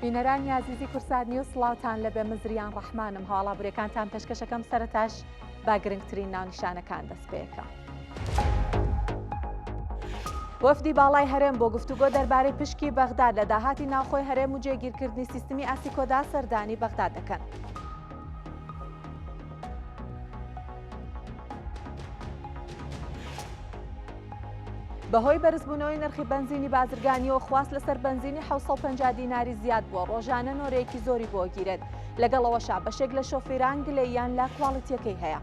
بینەرانی عزیزی کورسان نیوز سڵاوتان لەبێ مزریان ڕەحمانم هەواڵا بورێکانتان پێشکەشەکەم سەرەتاش با گرنگترین ناونیشانەکان دەست پێکە. وەفدی باڵای هەرێم بۆ گفتوگۆ دەربارەی پشکی بەغداد لە داهاتی ناوخۆی هەرێم و جێگیرکردنی سیستمی ئاسیکۆدا سەردانی بەغداد دەکەن. بەهۆی بەرزبوونەوەی نرخی بنزینی بازرگانیەوە خواست لەسەر بنزینی 750 دیناری زیاد بووە، ڕۆژانە نۆرەیەکی زۆری بۆ گیرێت. لەگەڵەوەشا بەشێک لە شۆفێران گلەییان لە کواڵیتیەکەی هەیە.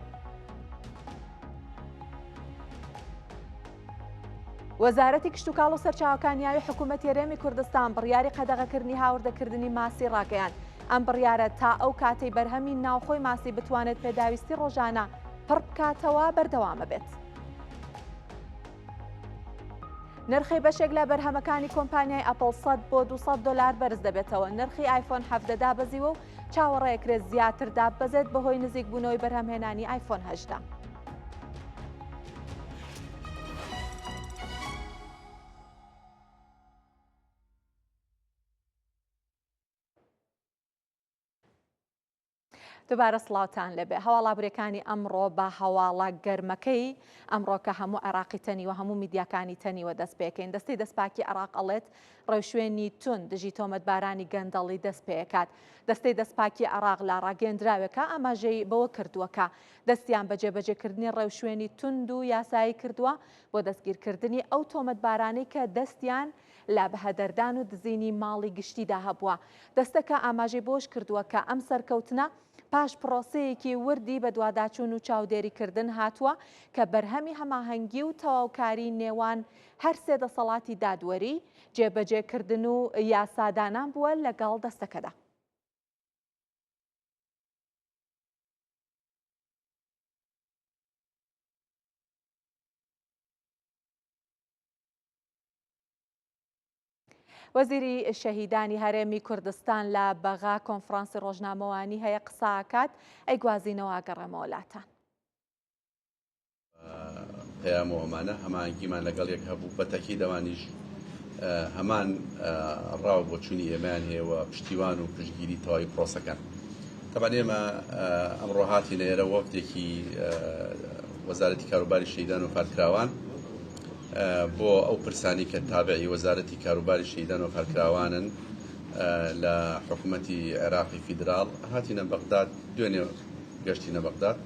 وەزارەتی کشتوکاڵ و سەرچاوەکانیاوی حکوومەت هەرێمی کوردستان بڕیاری قەدەغەکردنی هاوردەکردنی ماسی ڕاگەیاند. ئەم بڕیارە تا ئەو کاتەی بەرهەمی ناوخۆی ماسی بتوانێت پێداویستی ڕۆژانە پڕ بکاتەوە بەردەوامە بێت. نرخی بەشێک لە بەرهەمەکانی کۆمپانیای ئەپڵ 100 بۆ 200 دلار بەرز دەبێتەوە. نرخی ئایفۆن 17 دابەزیوە و چاوەڕێیەکرێت زیاتر دابەزێت بەهۆی نزیک بوونەوەی بەرهەمهێنانی ئایفۆن 18. دووبارە سڵاوتان لەبێ. هەواڵابوورەکانی ئەمڕۆ بە هەواڵە گەرمەکەی ئەمڕۆ کە هەموو عێراقی تەنیوە هەموو میدیاکانی تەنیوە دەست پێکەین. دەستی دەستپاکی عێراق ئەڵێت ڕێوشوێنی تون دژی تۆمەتبارانی گەندەڵی دەست پێکات. دەستەی دەستپاکی عێراق لا ڕاگەیەندراوێکە ئاماژەی بەوە کردووەکە دەستیان بە جێبەجێکردنی ڕێوشوێنی توند و یاسایی کردووە بۆ دەستگیرکردنی ئەو تۆمەتبارانەی کە دەستیان لا بەهەدەردان و دزینی ماڵی گشتیدا هەبووە. دەستەکە ئاماژەی بۆش کردووە کە ئەم سەرکەوتنە پاش پرۆسەیەکی وردی بە دوواداچوون و چاودێریکردن هاتووە کە بەرهەمی هەماهەنگی و تەواوکاری نێوان هەر سێ دەسەڵاتی دادوەری جێبەجێکردن و یاسادانان بووە لەگەڵ دەستەکەدا. وەزیری شەهیدانی هەرێمی کوردستان لە بەغا کۆنفرانسی ڕۆژنامەوانی هەیە قساکات ئەیگوازینەوە ئاگەڕێمەوە لاتان. پەیامەوەمانە هەماهەنگیمان لەگەڵ یەک هەبوو بە تەکیدەوانیش هەمان ڕاو بۆچوونی ئێمان هەیەوە پشتیوان و پشتگیری تەواوی پرۆسەکان. تەبەن ئێمە ئەمڕۆ هاتینە ئێرە وەفتێکی وەزارەتی کاروباری شەهیدان و وفاتکراوان بۆ ئەو پرسانی کە تابعی وەزارەتی کاروباری شەهیدان و وفاتکراوانن لە حکوومەتی عێراقی فیدراڵ هاتینە بەغداد. دوێنێ گەشتینە بەغداد.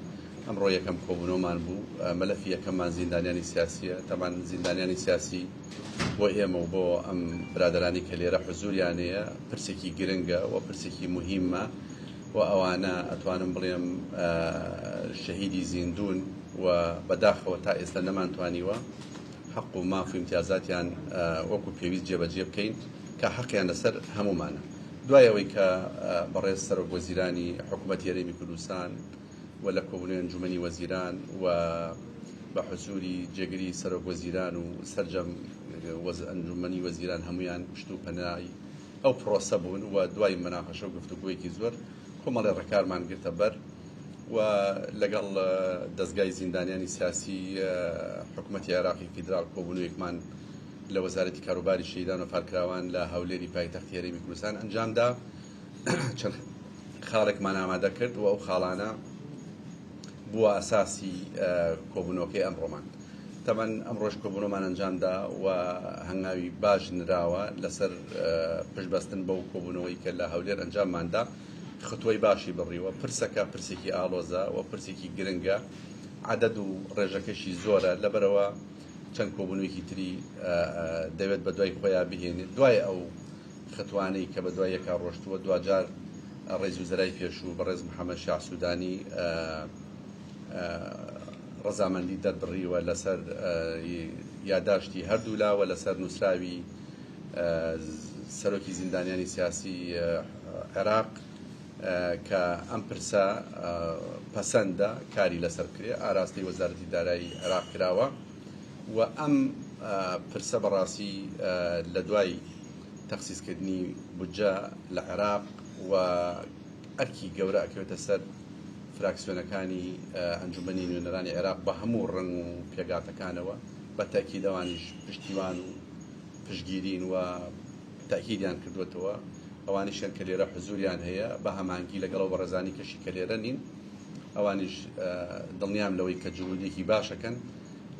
ئەمڕۆ یەکەم کۆبوونەوەمان بوو. مەلەفی یەکەممان زیندانیانی سیاسیە. تەمان زیندانیانی سیاسی بۆ ئێمە و بۆ ئەم برادرانی کە لێرە حزوریانەیە پرسێکی گرنگە و پرسێکی مهمە و ئەوانە ئەتوانم بڵێم شەهیدی زیندون و بەداخەوە تا ئێستا نەمانتوانیوە حق و ماف و امتیازاتیان وەکو پێویست جێبەجێ بکەین کە حەقیان لەسەر هەمومانە. دوای ئەوەی کە بەڕێز سەرۆک وەزیرانی حکوومەتی هەرێمی کوردستان و لە کۆبوونەوەی ئەنجومەنی وەزیران و بە حزوری جێگری سەرۆک وەزیران و سەرجەم ئەنجومەنی وەزیران هەمویان پشت و پەنای ئەو پرۆسە بوون و دوای مەناقەشە و گفتوگۆیەکی زۆر کۆمەڵی ڕێکارمان گرتە بەر و لەگەڵ دەستگای زیندانیانی سیاسی حکوومەتی عێراقی فیدراڵ کۆبوونەوەیەکمان لە وەزارەتی کاروباری شەهیدان و وفاتکراوان لە هەولێری پایتەختی هەرێمی کوردستان ئەنجامدا. چەند خاڵێکمان ئامادە کرد و ئەو خاڵانە بووە ئاساسی کۆبوونەوەکەی ئەمڕۆمان. تەمەن ئەمڕۆژ کۆبوونەوەمان ئەنجامدا و هەنگاوی باش نراوە لەسەر پشتبەستن بەو کۆبوونەوەی کە لە هەولێر ئەنجامماندا. خطوەی باشی بڕیوە. پرسەکە پرسێکی ئاڵۆزە و پرسێکی گرنگە. عەدەد و ڕێژەکەشی زۆرە لەبەرەوە چەند کۆبوونەوەیەکی تری دەوێت بە دوای خۆیان بهێنێت. دوای ئەو خەتوانەی کە بە دوای یەکا ڕۆشتووە دوجار ڕێز وزەرای پێشوو بەڕێز محەممەد شاع سوودانی ڕەزامەندی دەربڕیوە لەسەر یاداشتی هەردوولاوە لەسەر نووسراوی سەرۆکی زیندانیانی سیاسی عێراق کە ئەم پرسە پەسەندە کاری لەسەر کرێ ئاراستی وەزارەتی دارایی عێراق کراوە و ئەم پرسە بەڕاستی لە دوای تەخسیسکردنی بودجە لە عێراق و ئەرکی گەورە ئەکەوێتە سەر فراکسیۆنەکانی ئەنجومەنی نوێنەرانی عێراق بە هەموو ڕنگ و پێگاتەکانەوە بە تاکیدەوانیش پشتیوان و پشتگیرین و تاکیدیان کردوێتەوە ئەوانیشیان کە لێرە حزوریان هەیە بە هەمانگی لەگەڵەوە بەڕێزانی کەشی کە لێرە نین ئەوانیش دڵنیام لەوەی کە جوودێکی باشەکەن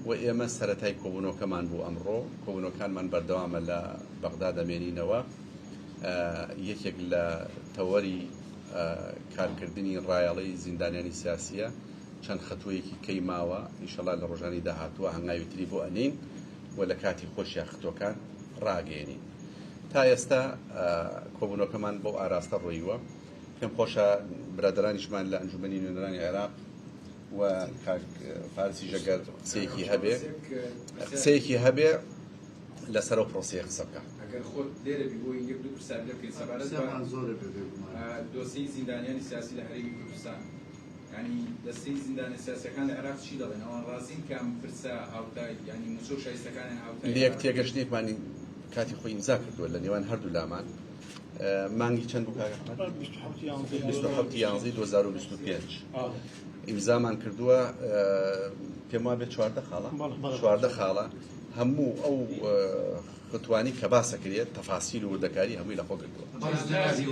و ئێمە سەرەتای کۆبوونەوەکەمان بوو ئەمڕۆ کۆبوونەوەکانمان بەردەوامە لە بەغدا دەمێنینەوە یەکێک لە تەوەری کارکردنی ڕایەڵەی زیندانیانی سیاسیە چەند خەتوویەکی کەی ماوە ئینشەڵا لە ڕۆژانی داهاتووە هەنگاوی تری بۆ ئەنین و لە کاتی خۆشیان خەتوەکان ڕاگەێنین تا ئێستا کۆبوونەوەکەمان بۆ ئاراستە ڕۆیوە پێم خۆشە برادرانیشمان لە ئەنجومەنی نوێنەرانی عێراق و فارسی ژەگەر قسەیەکی هەبێ لەسەر ئەو پرۆسەیە قسە بکە ئەگەر خۆت لێرە بی بۆ یەک دوو پرسیار بکەیت سەبارەت بە دۆسیی زیندانیانی سیاسی لە هەرێمی کوردستان ینی دەستەی زیندانە سیاسەکان لە عێراق چی دەڵێن ئەوان ڕازین کام پرسە هاوتای ینی موچۆ شایستەکانیان هاوتای لە یەک تێگەشتێکمانی کاتی خۆی ئیمزا کردووە لە نێوان هەردوو لامان مانگی چەند بوو کاک ئەحمەد 27/11/2025 ئیمزامان کردووە پێم وابێت 14 خاڵە هەموو ئەو خۆتوانی کە باسە کرێت تەفاسیل و وردەکاری هەمووی لە خۆ کردووە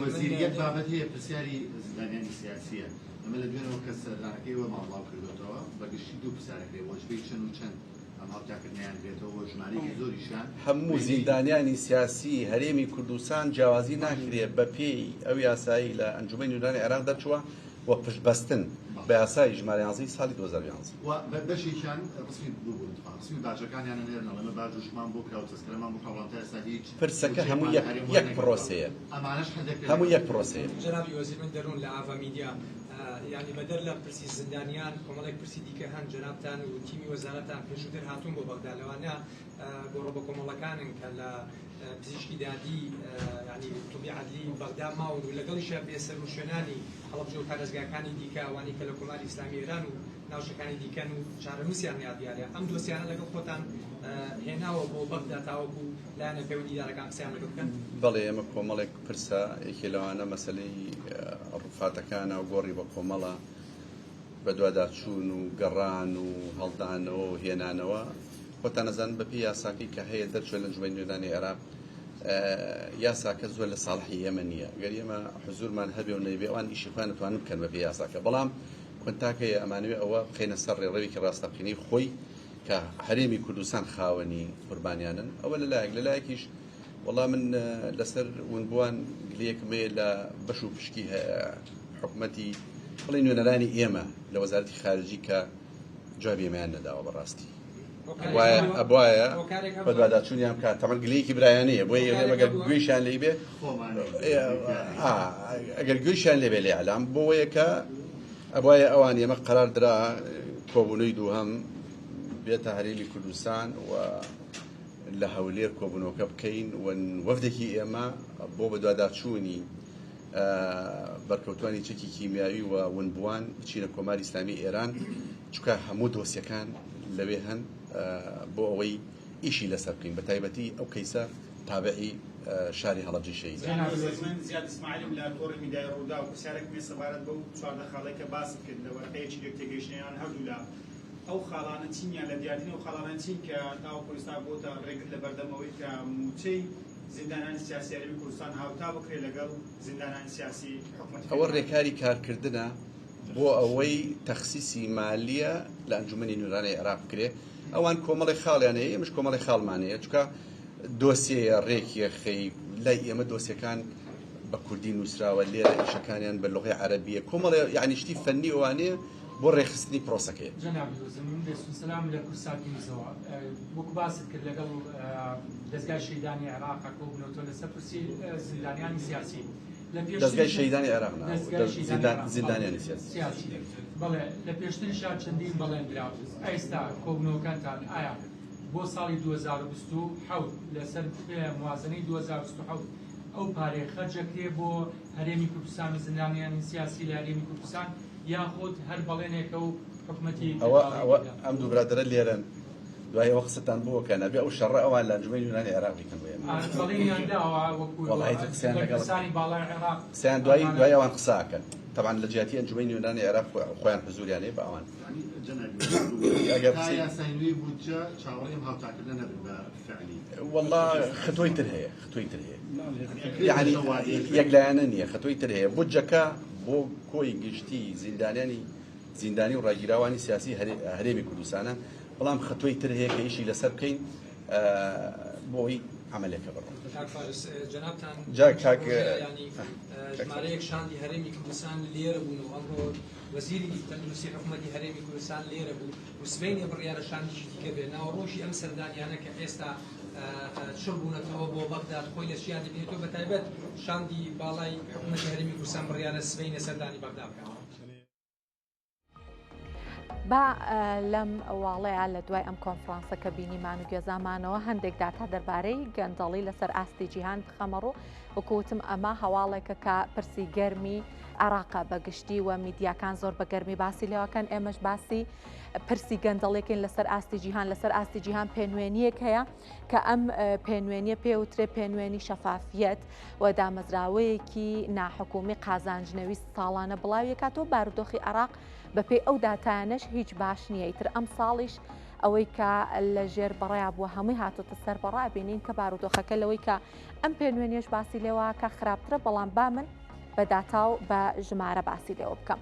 وەزیریەت بابەت هەیە پرسیاری زیندانیانی سیاسیە ئەمە لە دوێنەوە کە سەردانەکەیەوە ماڵاو کردوێتەوە بەگشتی دوو پرسیارەکەی وەژبەی چەند و چەند ئەم هاوتاکردنیان بێتەوە ژمارەیەکی زۆریشان هەموو زیندانیانی سیاسی هەرێمی کوردستان جیاوازی ناکرێت بە پێی ئەو یاسایی لە ئەنجومەنی نوێنەرانی عێراق دەرچووە وە پشتبەستن بە یاسای ژمارە 11 ساڵی 2011 بەشێکیان ڕسمی بوو ڕسمی باجەکانیان نێرنەوە لەمە باجوشمان بۆ کراوە تەسکەرەمان بۆ قەڵامتە ئێستا هیچ پرسەکە هەموو یەک پرۆسەیە ئەمانەش هەموو یەک پرۆسەیە جنابی وەزیر من دەروون لە ئاوا میدیا ینی بەدەر لە پرسی زیندانیان کۆمەڵێک پرسی دیکە هەن جنابتان و تیمی وەزارەتان پێشووتر هاتوون بۆ بەغدا لەوانە بۆ ڕۆبە کۆمەڵەکانن کە لە پزیشکی دادی ینی توبی عەدلی بەغدا ماون و لەگەڵیشە بێسەر و شوێنانی هەڵبجە و پارێزگاکانی دیکە ئەوانی کە لە کۆماری ئیسلامی ئێران و ناوچەکانی دیکەن و چارەنووسیان یادیارە ئەم دۆسیانە لەگەڵ خۆتان هێناوە بۆ بەغدا تاوەکو لایەنە پەیوەندی دارەکان قسەیان لەگەڵ بکەن بەڵێ ئێمە کۆمەڵێک پرسە یەکێ لەوانە مەسەلەی ڕوفاتەکانە و گۆڕی بە کۆمەڵە بە دوواداچوون و گەڕان و هەڵدانەوە و هێنانەوە خۆتان نەزانن بەپێی یاساکەی کە هەیە دەرچوێت لە ئەنجومەنی نوێنەرانی عێراق یاساکە زۆر لە ساڵحی ئێمە نییە گەر ئێمە حزورمان هەبێ و نەیبێ ئەوان ئیشی خۆیان دەتوانن بکەن بەپێی یاساکە بەڵام کۆنتاکەیە ئەمانوێ ئەوە بخەینە سەر ڕێڕەوێکی ڕاستەقینەی خۆی کە هەرێمی کوردستان خاوەنی قوربانیانن ئەوە لەلایەکیش وەڵام من لەسەر ونبووان گلەیەکمەیە لە بەش و پشکی حکوومەتی بڵێ نوێنەرانی ئێمە لە وەزارەتی خارجی کە جوابی ئێمەیان نەداوە بەڕاستی ئەبواە بە دوواداچوونیان کات تەمەن گلەیەکی برایانەیە بۆ ئێمەگەر گوێیشان لێ بێ ئەگەر گوێیشان لێ بێ لێ ئەلام بۆیەکە ئەبواە ئەوان ئێمە قەرار درا کۆبوونەوەی دووهەم بێتە هەرێمی کوردستان و لە هەولێر کۆبوونەوەکە بکەین و وەفدێکی ئێمە بۆ بە دوواداچوونی بەرکەوتوانی چەکی کیمیاوی و ونبووان بچینە کۆماری ئیسلامی ئێران چونکە هەموو دۆسیەکان لەوێ هەن بۆ ئەوەی ئیشی لەسەر بکەین بە تایبەتی ئەو کەیسە تابعی شاری هەڵەبجەی شەهید زیاد ئیسماعیلم لە تۆڕی میدیای ڕوودا و پرسیارێکی سەبارەت بە 14 خاڵێکە باس کرد لە وەرقەیەکی تێگەیشتنیان هەردوو لا ئەو خاڵانە چینیان لە دیارتنی و خاڵانە چین کە تاوە کوردستان بۆتە ڕێگرت لە بەردەمەوەی کە موچەی زیندانانی سیاسی هەرێمی کوردستان هاوتا بکرێت لەگەڵ زیندانانی سیاسی حکوومەتی ئەوە ڕێکاری کارکردنە بۆ ئەوەی تەخسیسی مالیە لە ئەنجومەنی نوێنەرانی عێراق بکرێت ئەوان کۆمەڵی خاڵیان هەیە ئێمەش کۆمەڵی خاڵمانەیە چونکە دۆسیەیە ڕێکیە خەی لای ئێمە دۆسیەکان بە کوردی نووسراوە لێرە ئیشەکانیان بە لوغەی عەرەبیە کۆمەڵی یعنی شتی فەنی ئەوانەیە بۆ ڕێخستنی پرۆسەکەیە جەنابی وەزیر من دەستون سەلام لە کورساکی میزەوە وەکو باست کرد لەگەڵ دەستگای شەیدانی عێراق کۆبوونەوە لەسەر پرسی زیندانیانی سیاسی دەستگای شەیدانی عێراق زیندانیانی سیاسی بەڵێ لە پێشتریشا چەندین بەڵێن دراوە ئێستا کۆبوونەوەکانتان ئایا بۆ ساڵی 2027 لەسەر موازنەی 2027 ئەو پارەی خەرجەکرێ بۆ هەرێمی کوردستان و زیندانیانی سیاسی لە هەرێمی کوردستان یاخود هەر بەڵێنێکە و حکوومەتی ئەم دوو برادرە لێرن دوای ئەوە قسەتان بۆ کە نەبێ ئەو شەڕە ئەوان لە ئەنجومەنی نوێنەرانی عێراق بکەن بەڵێنیان داوە وەکو وەڵاهی قسەیان لەگەڵ باڵای عێراق قسەیان دوای ئەوان قساکەن طبعا لە جیاتی ئەنجومەی نوێنانی عێراق خۆیان حزوریانەیە بە ئەوان ساینوی بودجە چاوەڕێم هاوتاکردن نەبن بە فعلی والله خطوەی تر هەیە یعنی یەک لایەنە نییە خطوەی تر هەیە بودجەکە بۆ کۆی گشتی زیندانی و ڕاگیراوانی سیاسی هەرێمی کوردستانە بەڵام خطوەی تر هەیە کە ئیشی لەسەر بکەین بۆی عملێکە بڕۆ جنابتان جا کاک ژمارەیەک شاندی هەرێمی کوردستان لێرە بوون و ئەمڕۆ وەزیری تەندروستی حکوومەتی هەرێمی کوردستان لێرە بوو و سبەینێ بڕیارە شاندیشی دیکە بێت ناوەڕۆژی ئەم سەردانیانە کە ئێستا چڕ بوونەتەوە بۆ بەغداد خۆی لە شیان دەبێتەوە بەتایبەت شاندی باڵای حکوومەتی هەرێمی کوردستان بڕیارە سبەینێ سەردانی بەغداد بکەوە. با لەم واڵەیە لە دوای ئەم کۆنفرانسە کە بینیمان و گوێزامانەوە هەندێک داتا دەربارەی گەندەڵی لەسەر ئاستی جیهان بخەمەڕوو وەکوتم ئەمە هەواڵێکە کە پرسی گەرمی عێراقا بەگشتی و میدیاکان زۆر بە گەرمی باسی لێوەکەن ئێمەش باسی پرسی گەندەڵێکین لەسەر ئاستی جیهان لەسەر ئاستی جیهان پێنوێنیەک هەیە کە ئەم پێنوێنیە پێوترێ پێنوێنی شەفافیەت و دامەزراوەیەکی ناحکومی قازانجنەوی ساڵانە بڵاوی کاتەوە بارودۆخی عێراق بەپێی ئەو داتانش هیچ باش نییە ئیتر ئەم ساڵیش ئەوەی کە لە ژێر بەڕێیا بووە هەمووی هاتوتە سەر بەڕا بینین کە بارودۆخەکە لەوەی کە ئەم پێنوێنیش باسی لێوە کە خراپترە بەڵام با من بە داتا و بە ژمارە باسی لێوە بکەم.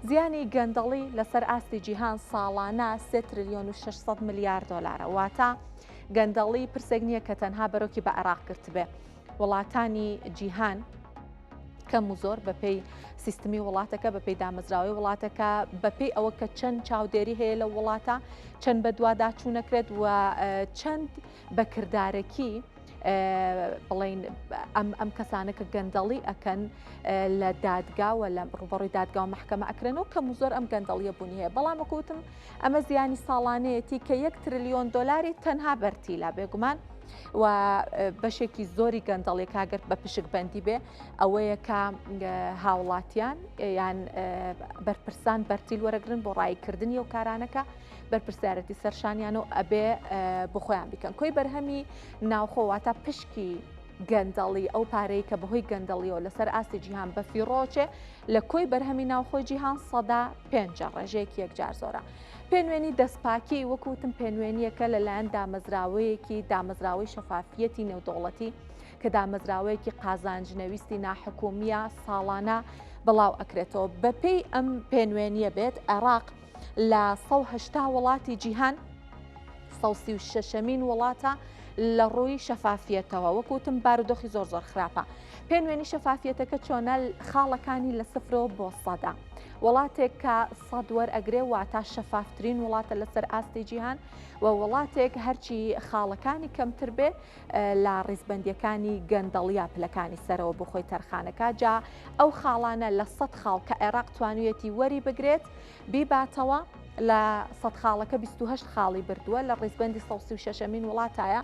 زیانی گەندەڵی لەسەر ئاستی جیهان ساڵانە 3 تریلیۆن و 600 میلیارد دۆلارە واتە گەندەڵی پرسێک نییە کە تەنها بەرۆکی بە عێراق کرد بێ وڵاتانی جیهان کەم و زۆر بەپێی سیستمی وڵاتەکە بەپێی دامەزراوی وڵاتەکە بەپێی ئەوە کە چەند چاودێری هەیە لە وڵاتە چەند بە دوواداچوونەکرێت و چەند بەکردارەکی بڵین ئەم کەسانە کە گەندەڵی ئەکەن لە دادگاوە لە ڕوبەڕووی دادگا و محکەمە ئەکرێنەوە کەم و زۆر ئەم گەندەڵیە بوونی هەیە بەڵام وەکوتم ئەمە زیانی ساڵانەیەتی کە 1 تریلیۆن دۆلاری تەنها بەرتیلا بێگومان و بەشێکی زۆری گەندەڵێک کاگەر بە پشکبەندی بێ ئەوەیە کە هاوڵاتیان یان بەرپرسان بەرتیل وەرەگرن بۆ ڕایکردنی و کارانەکە بەرپرسیارەتی سەرشانیان و ئەبێ بخۆیان بکەن کۆی بەرهەمی ناوخۆواتە پشکی گەندەڵی ئەو پارەی کە بەهۆی گەندەڵیەوە لەسەر ئاستی جیهان بەفیڕۆچێ لە کۆی بەرهەمی ناوخۆی جیهان 5 ڕێژەیەکی یەکجار زۆرە. پێنوێنی دەستپاکی وەکوتم پێنوێنیەکە لەلایەن دامەزراوەیەکی دامەزراوەی شەفافیەتی نێودوڵەتی کە دامەزراوەیەکی قازانجنەویستی ناحکومیە ساڵانە بڵاو ئەکرێتەوە بەپێی ئەم پێنوێنیە بێت عێراق لە 180 وڵاتی جیهان 136مین وڵاتە لە ڕووی شەفافیەتەوە وەکوتم بارودۆخی زۆر خراپە. پێنوێنی شەفافیەتەکە چۆنە خاڵەکانی لە 0 بۆ 100 وڵاتێک کە 100 وەرئەگرێ واتە شەفافترین وڵاتە لەسەر ئاستی جیهان و وڵاتێک هەرچی خاڵەکانی کەمتر بێ لە ڕیزبەندیەکانی گەندەڵیا پلەکانی سەرەوە بۆ خۆی تەرخانەکە جا ئەو خاڵانە لە 100 خاڵ کە عێراق توانویەتی وەری بگرێت بیباتەوە لە 100 خاڵەکە 28 خاڵی بردووە لە ڕیزبەندی 136مین وڵاتایە.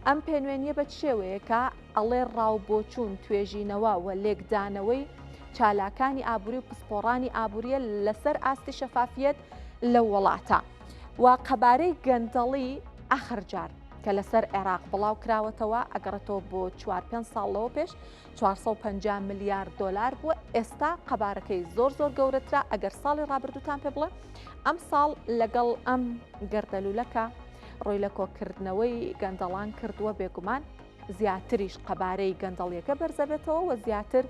ئەم پێنوێنیە بە شێوەیە کە ئەڵێ ڕاوبۆچوون توێژینەوە و لێکدانەوەی چالاکانی ئابووری و پسپۆڕانی ئابووریە لەسەر ئاستی شەفافیەت لە وڵاتە و قەبارەی گەندەڵی ئاخرجار کە لەسەر عێراق بڵاو کراوەتەوە ئەگەڕێتەوە بۆ 4-5 ساڵەوە پێش 450 میلیارد دۆلار بووە ئێستا قەبارەکەی زۆر گەورەترا ئەگەر ساڵی ڕابردووتان پێ بڵێ ئەم ساڵ لەگەڵ ئەم گەردەلوولەکە ڕۆی لە کۆکردنەوەی گەندەڵان کردووە بێگومان زیاتریش قەبارەی گەندەڵیەکە بەرزە بێتەوە و زیاتر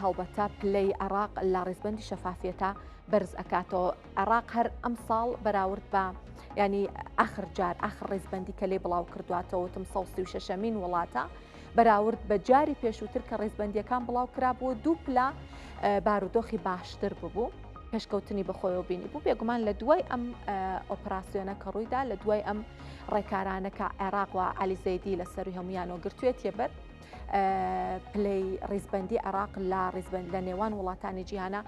هەڵبەتە پلەی عێراق لە ڕیزبەندی شەفافیەتە بەرز ئەکاتەوە. عێراق هەر ئەم ساڵ بەراورد بە ینی ئاخر ڕیزبەندی کە لێ بڵاو کردواتەوە وتم 136مین وڵاتە بەراورد بە جاری پێشووتر کە ڕیزبەندیەکان بڵاو کرابووە 2 پلا بارودۆخی باشتر ببوو پێشکەوتنی بەخۆیەوە بینی بوو بێگومان لە دوای ئەم ئۆپراسیۆنە کە ڕوویدا لە دوای ئەم ڕێکارانەکە عێراق و عەلی زەیدی لە سەروی هەمویانەوە گرتوێتیە بەر پلەی ڕیزبەندی عێراق لە نێوان وڵاتانی جیهانە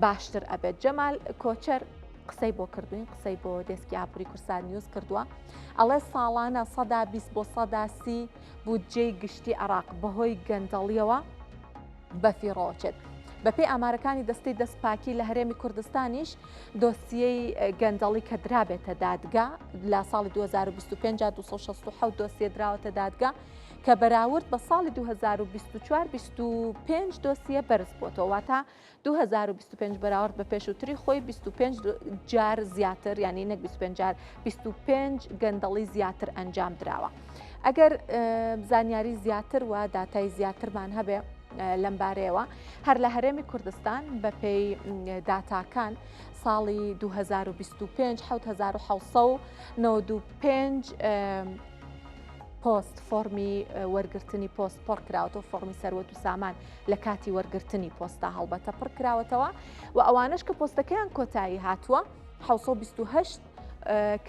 باشتر ئەبێت. جەمال کۆچەر قسەی بۆ کردوین قسەی بۆ دەستگی ئابووری کورسان نیوز کردووە ئەڵێ ساڵانە 120 بۆ 130 بودجەی گشتی عێراق بەهۆی گەندەڵیەوە بەفیڕۆچێت. بەپێی ئامارەکانی دەستەی دەستپاکی لە هەرێمی کوردستانیش دۆسیەی گەندەڵی کە درابێتە دادگا لە ساڵی 2025 267 دۆسیە دراوەتە دادگا کە بەراورد بە ساڵی 2024 دۆسیە بەرز بووەوە واتە 2025 بەراورد بە پێشووتری خۆی 25 جار زیاتر ینی نەک 25 جار 25 گەندەڵی زیاتر ئەنجام دراوە. ئەگەر زانیاری زیاتر و داتای زیاترمان هەبێ لەم بارەیەوە هەر لە هەرێمی کوردستان بەپێی داتاکان ساڵی 2025 7795 پۆست فۆرمی وەرگرتنی پۆست پڕ کراوەوە فۆرمی سەروەت و سامان لە کاتی وەرگرتنی پۆستا هەڵبەتە پڕ کراوەتەوە و ئەوانش کە پۆستەکەیان کۆتایی هاتووە 728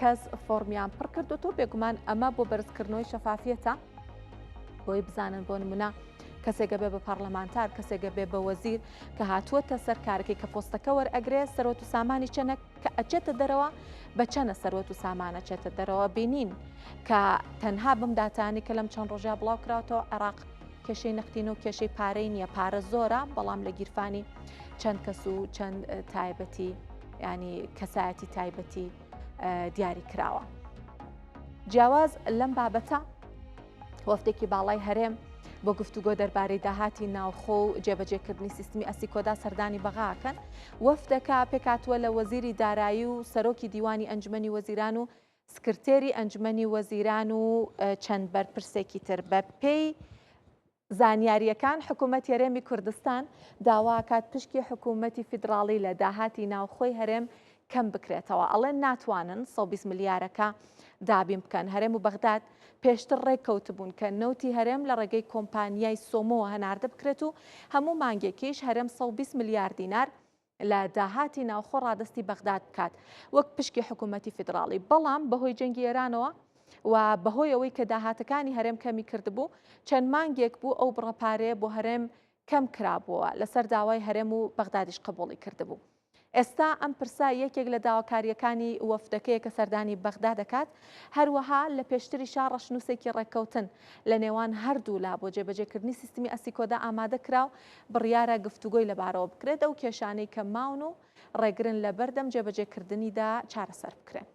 کەس فۆرمیان پڕ کردوەوە بێگومان ئەمە بۆ بەرزکردنەوەی شەفافیەتە بۆی بزانن بۆ نمونە کەسێکە بێ بە پارلەمانتار کەسێکە بێ بە وەزیر کە هاتووەتە سەر کارەکەی کە پۆستەکە وەرئەگرێ سەرۆت و سامانی چەنە کە ئەچێتە دەرەوە بە چەنە سەرۆت و سامانە چێتە دەرەوە بینین کە تەنها بم داتانی کە لەم چەند ڕۆژە بڵاو کراوەوە عێراق کێشەی نەختین و کێشەی پارەی نییە پارە زۆرە بەڵام لە گیرفانی چەند کەس و چەند تایبەتی ینی کەسایەتی تایبەتی دیاری کراوە. جیاواز لەم بابەتە وەفتێکی باڵای هەرێم بۆ گفتوگۆ دەربارەی داهاتی ناوخۆ و جێبەجێکردنی سیستمی ئەسیکۆدا سەردانی بەغاکەن وەفتەکە پێکاتووە لە وەزیری دارایی و سەرۆکی دیوانی ئەنجومەنی وەزیران و سکرتێری ئەنجومەنی وەزیران و چەند بەرپرسێکی تر بە پێی زانیاریەکان حکوومەت هەرێمی کوردستان داواکات پشکی حکوومەتی فیدراڵی لە داهاتی ناوخۆی هەرێم کەم بکرێتەوە ئەڵێن ناتوانن 120 ملیارەکە دابین بکەن هەرێم و بەغداد پێشتر ڕێککەوتبوون کە نەوتی هەرێم لە ڕێگەی کۆمپانیای سۆمۆوە هەناردە بکرێت و هەموو مانگێکیش هەرێم 120 میلیارد دینار لە داهاتی ناوخۆ ڕادستی بەغداد بکات وەک پشکی حکوومەتی فیدراڵی بەڵام بەهۆی جەنگی ئێرانەوە و بەهۆی ئەوەی کە داهاتەکانی هەرێم کەمی کردبوو چەند مانگێک بوو ئەو بڕەپارەیە بۆ هەرێم کەم کرابووە لەسەر داوای هەرێم و بەغدادیش قبوڵی کردبوو. ئێستا ئەم پرسا یەکێک لە داواکاریەکانی وەفتەکەیە کە سەردانی بەغدا دەکات هەروەها لە پێشتری شا ڕەشنووسێکی ڕێککەوتن لە نێوان هەردوو لا بۆ جێبەجێکردنی سیستمی ئەسیکۆدا ئامادە کراو بڕیارە گفتوگۆی لەبارەوە بکرێت ئەو کێشانەی کە ماون و ڕێگرن لە بەردەم جێبەجێکردنیدا چارەسەر بکرێن.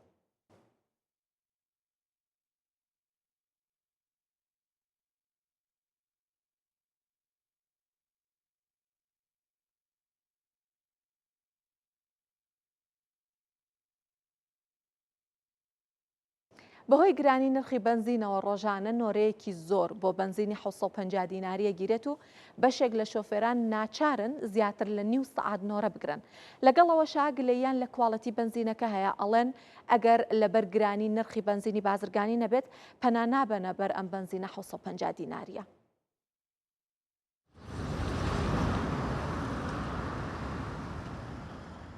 بەهۆی گرانی نرخی بنزینەوە ڕۆژانە نۆرەیەکی زۆر بۆ بنزینی 750 دیناریە گیرێت و بەشێک لە شۆفێران ناچارن زیاتر لە نیو سەعات نۆرە بگرن لەگەڵەوە شاگلەیان لە کوواڵەتی بنزینەکە هەیە ئەڵێن ئەگەر لەبەر گرانی نرخی بنزینی بازرگانی نەبێت پەنا نابەنە بەر ئەم بنزینە 750 دیناریە.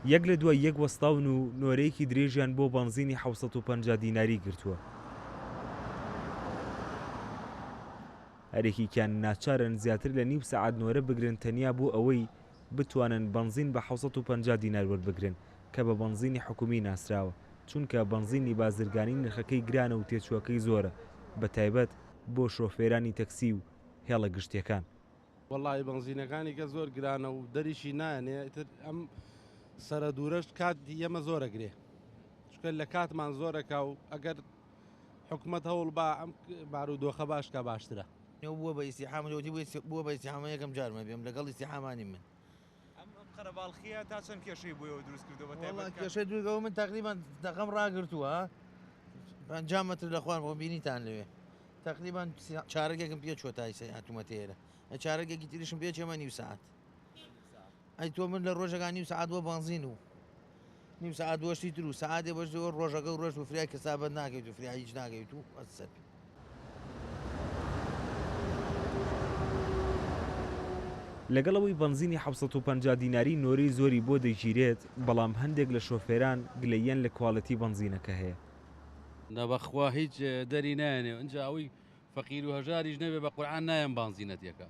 یەک لە دوای یەک وەستاون و نۆرەیەکی درێژیان بۆ بنزینی 750 دیناری گرتووە. هەرێکیان ناچارن زیاتر لە نیو سەعات نۆرە بگرن تەنیا بۆ ئەوەی بتوانن بنزین بە 750 دینار وەربگرن کە بە بنزینی حکومی ناسراوە چونکە بنزینی بازرگانی نرخەکەی گرانە و تێچووەکەی زۆرە بە تایبەت بۆ شۆفێرانی تەکسی و هێڵە گشتیەکان. وەڵی بنزینەکانی کە زۆر گرانە و دەریشی نایەنێ ئەم سرە دوورەشت کات ئێمە زۆرەگرێ چکە لە کاتمان زۆرەکە و ئەگەر حکوومەت هەوڵ با ئەم بارودۆخە باشکە باشترە بووە بە ئیسیحامەوەتی بووە بە ئیسیحامە یەکەم جارمە بێم لەگەڵ ئیسیحامانی من ئەم قەرەباڵخیە تا چەند کێشەی بۆیەوە دروست کردەوە کێشەی دوورگەوە من تقریبان دەقەم ڕاگرتووە 50 مەتر لە خوان بۆ بینیتان لەوێ تقریبان چارەگێکم پێ چۆ تایسە هاتوومەتێرە لە چارەگێکی تریشم پێ چێمە نیو ساعت ئەی تۆ من لە ڕۆژەکان نیو سعات بۆ بنزین و نیو سعات دۆشتی تر و سعاتێ بەش ڕۆژەکە و ڕۆژ و فرای کەسابەت ناکەیت و فرای هیچ ناکەیت و ئەسەر لەگەڵەوەی بنزینی 750 دیناری نۆرەی زۆری بۆ دەیگیرێت بەڵام هەندێک لە شۆفێران گلەیەن لە کوواڵەتی بنزینەکە هەیە. نەبەخوا هیچ دەری نایەنێ ئەنج ئەوەی فەقیر و هەژاریش نەبێ بە قورعان نایەن بنزینەتێکە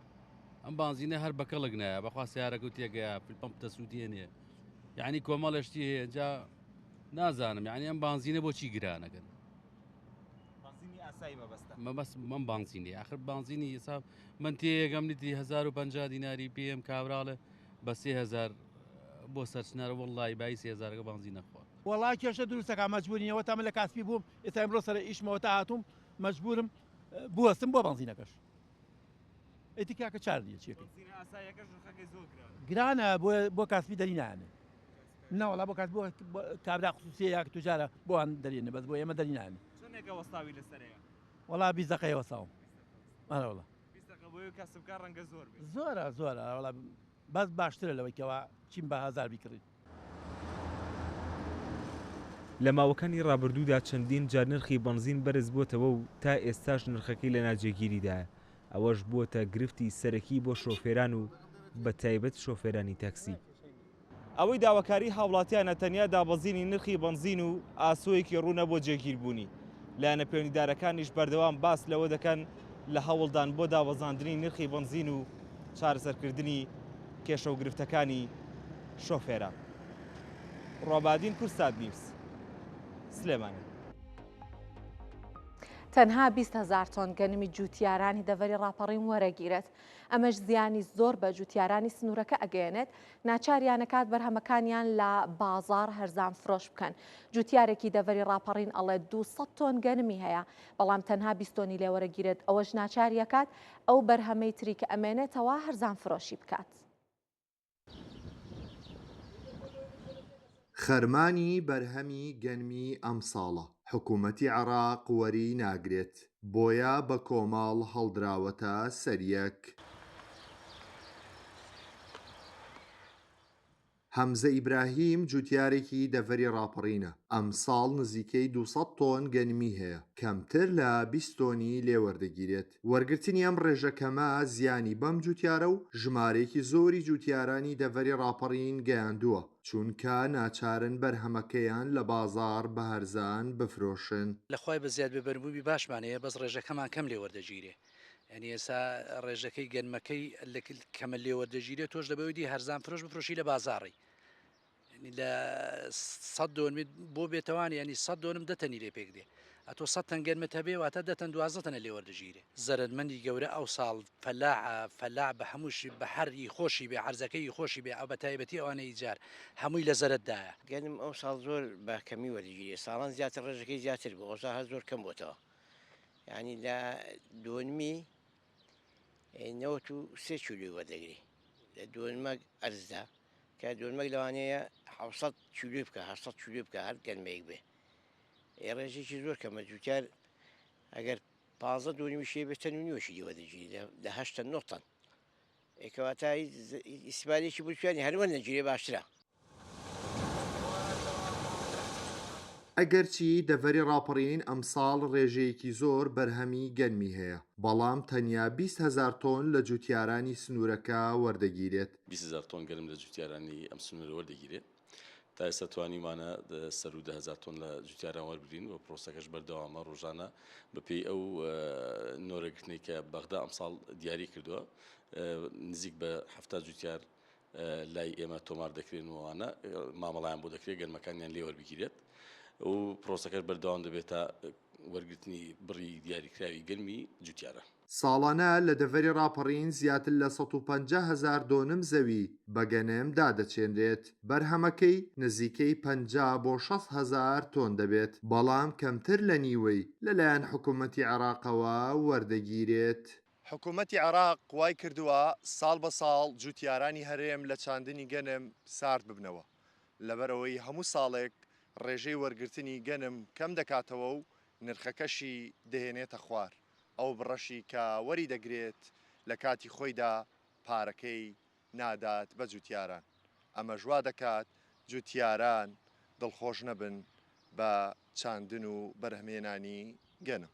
ئەم بنزینە هەر بە کەڵک نایە بەخوا سیارەکە و تێگەیە پمپ دەسووتێنێ یعنی کۆمەڵشتی هەیە جا نازانم یعنی ئەم بنزینە بۆچی گرانەکەن مەبەست من بنزینی آخر بنزینی حساب من تێگەم نیتی 1050 دیناری پێم کابراڵێ بە 3000 بۆ سەرچنەرە وەڵڵی بای 3000 بنزینە خۆ وەڵای کێشە دروستەکە مەجبورینەوە تامە لە کاسپی بووم ئێستا ئەمڕۆ سەر ئیشمەوە تا هاتووم مەجبورم بوەستم بۆ بەنزینەکەش ئەیتی کاکە چار دیە چیەکەی گرانە بۆ کاسبی دەری نانێ ناوەڵا بۆ کاس بۆ کابرا خصوصیە یاک توجارە بۆیان دەرێنێ بەس بۆ ئێمە دەری نانێ وەستاوی لەسەرەیە وەڵا 20 دقەیە وەساوم ئەوڵا کەسبکار ڕەنگە زۆر زۆرە وەڵا بەس باشترە لەوەیکەوە چیم بە هزار بیکڕیت. لە ماوەکانی ڕابردوودا چەندین جار نرخی بنزین بەرز بووتەوە و تا ئێستاش نرخەکەی لە ناجێگیریدایە. ئەوەش بووتە گرفتی سەرەکی بۆ شۆفێران و بە تایبەت شۆفێرانی تاکسی. ئەوەی داواکاری هاوڵاتیانە تەنیا دابەزینی نرخی بنزین و ئاسۆیەکی ڕوونە بۆ جێگیربوونی. لایەنە پەیوەندیدارەکانیش بەردەوام باس لەوە دەکەن لە هەوڵدان بۆ دابەزاندنی نرخی بنزین و چارەسەرکردنی کێشە و گرفتەکانی شۆفێران. ڕۆبادین کورساد نیوز سلێمانی. تەنها 20,000 تۆن گەنمی جوتیارانی دەڤەری ڕاپەڕین وەرەگیرێت. ئەمەش زیانی زۆر بە جوتیارانی سنوورەکە ئەگەیەنێت ناچاریانەکات بەرهەمەکانیان لە بازار هەرزان فرۆش بکەن. جوتیارێکی دەڤەری ڕاپەڕین ئەڵێ 200 تۆن گەنمی هەیە بەڵام تەنها 20 تۆنی لێ وەرەگیرێت. ئەوەش ناچاریەکات ئەو بەرهەمەی تری کە ئەمێنێتەوە هەرزان فرۆشی بکات. خەرمانی بەرهەمی گەنمی ئەم ساڵە حکوومەتی عێراق وەری ناگرێت بۆیە بە کۆماڵ هەڵدراوەتە سەریەک. حەمزە ئیبراهیم جوتیارێکی دەڤەری ڕاپەڕینە. ئەم ساڵ نزیکەی 200 تۆن گەنمی هەیە کەمتر لە 20 تۆنی لێوەردەگیرێت. وەرگرتنی ئەم ڕێژەکەمە زیانی بەم جوتیارە و ژمارێکی زۆری جوتیارانی دەڤەری ڕاپەڕین گەیاندووە چونکە ناچارن بەرهەمەکەیان لە بازار بە هەرزان بفرۆشن. لەخوای بە زیاد ببەربووی باشمانەیە بەس ڕێژەکەمان کەم لێوەردەگیرێ. ینی ئێستا ڕێژەکەی گەنمەکەی کەمە لێوەردەگیرێت تۆش دەبەوەیدی هەرزان فرۆش بفرۆشی لە بازاڕی لە 100 دۆنمی بۆ بێتەوانی ینی 100 دۆنم دەتەنی لێ پێک دێ ئەتۆ 100 تەن گەنمت هەبێ واتە 12 تەنە لێوەردەگیرێ. زەرمەندی گەورە ئەو ساڵ فەلاع بە هەمووشی بە هەری خۆشی بێ عەرزەکەی خۆشی بێ ئەو بە تایبەتی ئەوانەی جار هەمووی لە زەرتدایە. گەنم ئەو ساڵ زۆر بە کەمی وەرگیری ساڵان زیاتر ڕێژەکەی زیاتر بۆ ئەوسا هەر زۆر کەم بۆتەوە ینی لە دۆنمی 93 کیلۆی وەردەگری لە دۆنمەک ئەرزدا کە دۆنمەک لەوانەیە 700 کیلۆی بکە 700 کیلۆی بکە هەر گەنمەیەک بێ. ڕێژێکی زۆر کەمە جوتیار ئەگەر 15 دۆنمی شێ بێت تەن و نیوەشی لێوەردەگیری لە 8 9 تەن ئێکەواتە ئیسیبارێکی بچوانی هەروە نەگیرێ باشترە. ئەگەرچی دەڤەری ڕاپەڕین ئەمساڵ ڕێژەیەکی زۆر بەرهەمی گەنمی هەیە بەڵام تەنیا 20,000 تۆن لە جوتیارانی سنوورەکە وەردەگیرێت. 20,000 تۆن گەنم لە جوتیارانی ئەم سنوورە وەردەگیرێت. تا ئێستا توانیمانە سەر و 10,000 تۆن لە جوتیاران وەربگرین و پرۆسەکەش بەردەوامە ڕۆژانە بەپێی ئەو نۆرەگرتنی کە بەغدا ئەمساڵ دیاری کردووە نزیک بە 70 جوتیار لای ئێمە تۆمار دەکرێنەوەوانە مامەڵیان بۆ دەکرێت گەنمەکانیان لێ وەربگیرێت و پرۆسەکەش بەردەوام دەبێت تا وەرگرتنی بڕی دیاریکراوی گەنمی جوتیارە. ساڵانە لە دەڤەری ڕاپەڕین زیاتر لە 150,000 دۆنم زەوی بە گەنم دادەچێنرێت. بەرهەمەکەی نزیکەی 50 بۆ 60,000 تۆن دەبێت بەڵام کەمتر لە نیوەی لەلایەن حکوومەتی عێراقەوە وەردەگیرێت. حکوومەتی عێراق وای کردووە ساڵ بە ساڵ جوتیارانی هەرێم لە چاندنی گەنم سارد ببنەوە لەبەرەوەی هەموو ساڵێک ڕێژەی وەرگرتنی گەنم کەم دەکاتەوە و نرخەکەشی دەهێنێتە خوار. ئەو بڕەشی کە وەری دەگرێت لە کاتی خۆیدا پارەکەی نادات بە جوتیاران. ئەمە ژوا دەکات جوتیاران دڵخۆش نەبن بە چاندن و بەرهەمێنانی گەنم.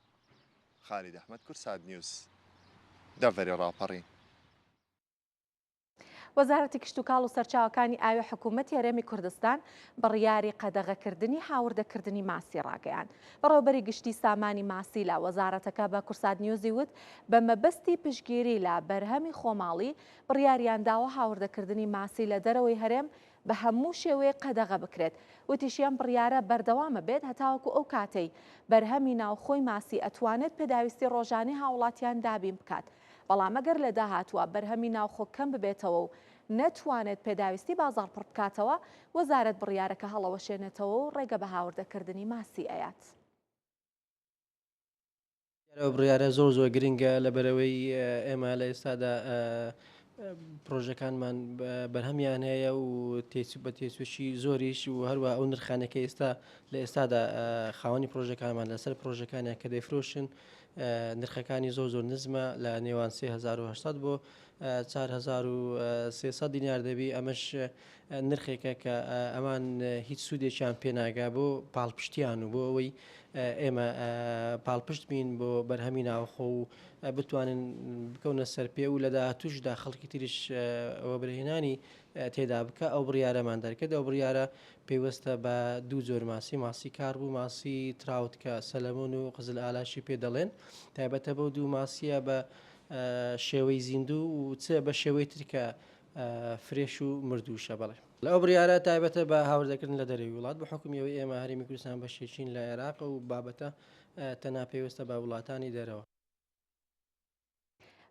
خالید ئەحمەد کورساد نیوز دەڤەری ڕاپەڕین. وەزارەتی کشت و کاڵ و سەرچاوەکانی ئاوی حکوومەتی هەرێمی کوردستان بڕیاری قەدەغەکردنی هاوردەکردنی ماسی ڕاگەیان. بەڕێوەبەری گشتی سامانی ماسی لە وەزارەتەکە بە کورساد نیوزی وت بە مەبەستی پشتگیری لە بەرهەمی خۆماڵی بڕیاریان داوە هاوردەکردنی ماسی لە دەرەوەی هەرێم بە هەموو شێوەیە قەدەغە بکرێت. وتیشیان بڕیارە بەردەوامە بێت هەتاوەکو ئەو کاتەی بەرهەمی ناوخۆی ماسی ئەتوانێت پێداویستی ڕۆژانەی هاوڵاتیان دابین بکات. بەڵام ئەگەر لە داهاتوە بەرهەمی ناوخۆ کەم ببێتەوە و نەتوانێت پێداویستی بازار پڕ بکاتەوە وەزارەت بڕیارەکە هەڵەوەشێنێتەوە و ڕێگە بە هاوردەکردنی ماسی ئەیات. بڕیارە زۆر گرنگە لەبەرەوەی ئێمە لە ئێستادا پرۆژەکانمان بەرهەمیان هەیە و بە تێسوشی زۆریش و هەروە ئەو نرخانەکە ئێستا لە ئێستادا خاوەنی پرۆژەکانمان لەسەر پرۆژەکانیان کە دەیفرۆشن نرخەکانی زۆر نزمە لە نێوان 3800 بۆ 4300 دینار دەبی ئەمەش نرخێکە کە ئەمان هیچ سوودێکیان پێناگا بۆ پاڵپشتیان و بۆ ئەوەی ئێمە پاڵپشت بین بۆ بەرهەمی ناوخۆ و بتوانن بکەونە سەر پێ و لە داهاتووشدا خەڵکی تریش ئەوە برهێنانی تێدا بکە ئەو بڕیارەمان دەرکرد ئەو بڕیارە پێوەستە بە دوو جۆر ماسی کار بوو ماسی تراوت کە سەلەمۆن و قزل ئالاشی پێ دەڵێن تایبەتە بەو دوو ماسیە بە شێوەی زیندوو و چ بە شێوەی ترکە فرێش و مردووشە بڵێ لەو بڕیارە تایبەتە بە هاوردەکردن لە دەرەوی وڵات بە حکومیەوەی ئێمە هەرێمی کوردستان بەشێکین لە عێراق و بابەتە تەنها پێوەستە بە وڵاتانی دەرەوە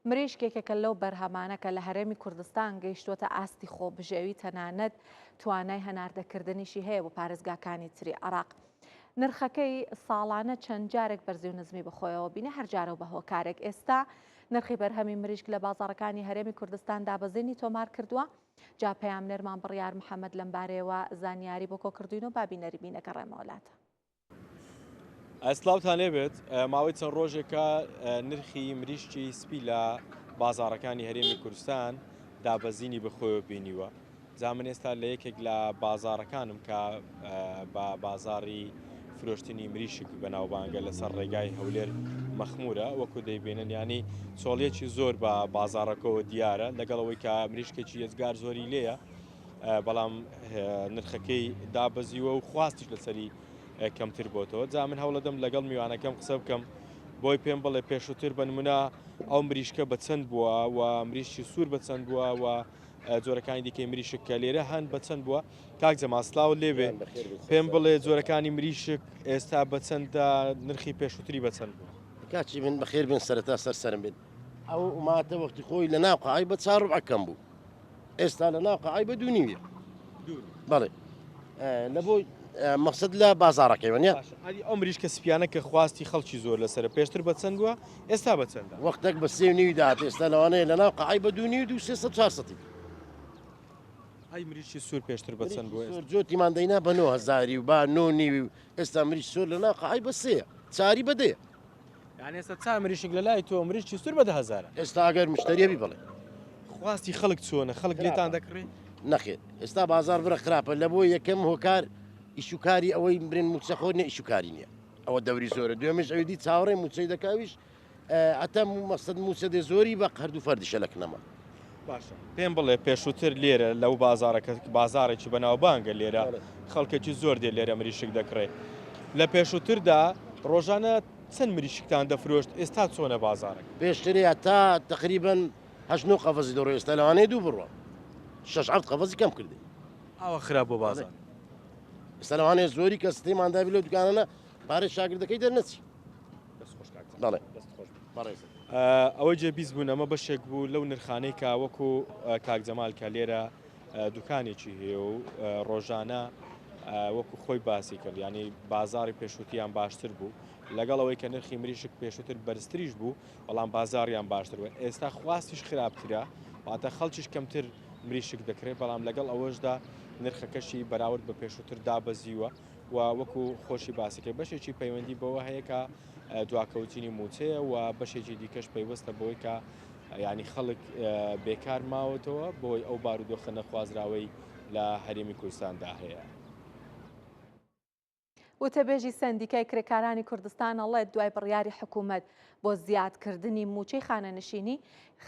مریشکێکەکە لەو بەرهەمانەکە لە هەرێمی کوردستان گەیشتوتە ئاستی خۆبژێوی تەنانەت توانای هەناردەکردنیشی هەیە بۆ پارێزگاکانی تری عێراق نرخەکەی ساڵانە چەند جارێک بەرزی و نزمی بخۆیەوە بینە هەرجارە و بە هۆکارێک ئێستا نرخی بەرهەمی مریشک لە بازاڕەکانی هەرێمی کوردستان دابەزێنی تۆمار کردووە جا پەیامنەرمان بڕیار محەممەد لەم بارەوە زانیاری بۆ کۆکردوین و بابینەری بینەکە ڕێمەوەلاتە ئەسلااوتان لێبێت ماوەی چەند ڕۆژێکە نرخی مریشکی سپی لە بازاڕەکانی هەرێمی کوردستان دابەزینی بخۆیەوە بینیوە جا من ئێستا لە یەکێک لە بازاڕەکانم کە بە بازاری فرۆشتنی مریشک بەناوبانگە لەسەر ڕێگای هەولێر مەخمورە وەکو دەیبێنن ینی چۆڵیەکی زۆر بە بازاڕەکەەوە دیارە لەگەڵەوەی کە مریشکێکی هێزگار زۆری لێیە بەڵام نرخەکەی دابەزیوە و خواستیش لەسەری کەمتر بۆتەوە جا من هەوڵەدەم لەگەڵ میوانەکەم قسە بکەم بۆی پێم بڵێ پێشووتر بە نمونە ئەو مریشکە بە چەند بووە و مریشکی سوور بە چەند بووە و جۆرەکانی دیکەی مریشک کە لێرە هەن بە چەند بووە کاک جەماسلااو لێبێ پێم بڵێ جۆرەکانی مریشک ئێستا بە چەندە نرخی پێشووتری بە چەند بوو کاچی من بەخێر بن سەرەتا سەرسەرم بێت ئەو وماتە وەختی خۆی لە ناو قەعای بە 4 ڕوبعەکەم بوو ئێستا لە ناو قەعای بە 2 نیویە بەڵێ لە بۆ مەقسەد لە بازاڕەکەیوە ئەو مریشکە سپیانە کە خواستی خەڵکی زۆر لەسەر پێشتر بە چەند بووە ئێستا بە چەندە وەختێک بە 3 نیوی داات ئێستا لەوانەیە لە ناو قەعای بە 2 نیو 400 ئەی مریشکی سوور پێشتر بە چەند بووە جۆتیمان دەینا بە 9,000 و با 9 نیوی و ئێستا مریش سۆر لە ناو قەعای بە 3 چاری بەدەیە یعنی ئێستا چا مریشک لە لای تۆ مریشکی سوور بە 10,000 ئێستا ئەگەر مشتریەبی بڵێ خواستی خەڵک چۆنە خەڵک لێتان دەکڕێت نەخێت ئێستا بازار برە خراپە لە بۆ یەکەم هۆکار ئیشوکاری ئەوەی برێن موچەخۆر نە ئیشوکاری نییە ئەوە دەوری زۆرە دوێمەش ئەوی دی چاوەڕێ موچەی دەکاویش ئەتە مەقسەد موچە دێ زۆری بە هەردوو فەردیشە لەکنەمە باشە پێم بڵێ پێشووتر لێرە لەو بازارەکە بازارێکی بەناوبانگە لێرە خەڵکێکی زۆر دێ لێرە مریشک دەکڕێت لە پێشووتردا ڕۆژانە چەند مریشکتان دەفرۆشت ئێستا چۆنە بازارێک پێشتری تا تقریبن 8 قەفەزی دەڕۆ ئێستا لەوانەیە دوو بڕوە 6 قەفەزی کەم کردی ئەوە خراپ بۆ بازار ئێستا لەوانەیە زۆری کە ستەیماندابی لە دوکانانە پارەی شاگردەکەی دەرنەچی بەڵێ ئەوەی جێبیست بوون ئەمە بەشێک بوو لەو نرخانەی کە وەکو کاک جەمال کە لێرە دوکانێکی هەیە و ڕۆژانە وەکو خۆی باسی کرد ینی بازاری پێشووتیان باشتر بوو لەگەڵ ئەوەی کە نرخی مریشک پێشووتر بەرزتریش بوو بەڵام بازاریان باشتر بوو ئێستا خواستیش خراپترە واتە خەڵکیش کەمتر مریشک دەکرێت بەڵام لەگەڵ ئەوەشدا نرخەکەشی بەراورد بە پێشووتر دابەزیوە و وەکو خۆشی باسیکە بەشێکی پەیوەندی بەوە هەیە کە دواکەوتنی موچەیە و بەشێکی دیکەش پەیوەستە بۆی کە ینی خەڵک بێکار ماوەتەوە بۆی ئەو بارودۆخە نەخوازراوەی لە هەرێمی کوردستاندا هەیە. وتەبێژی سندیکای کرێکارانی کوردستان ئەڵێت دوای بڕیاری حکوومەت بۆ زیادکردنی موچەی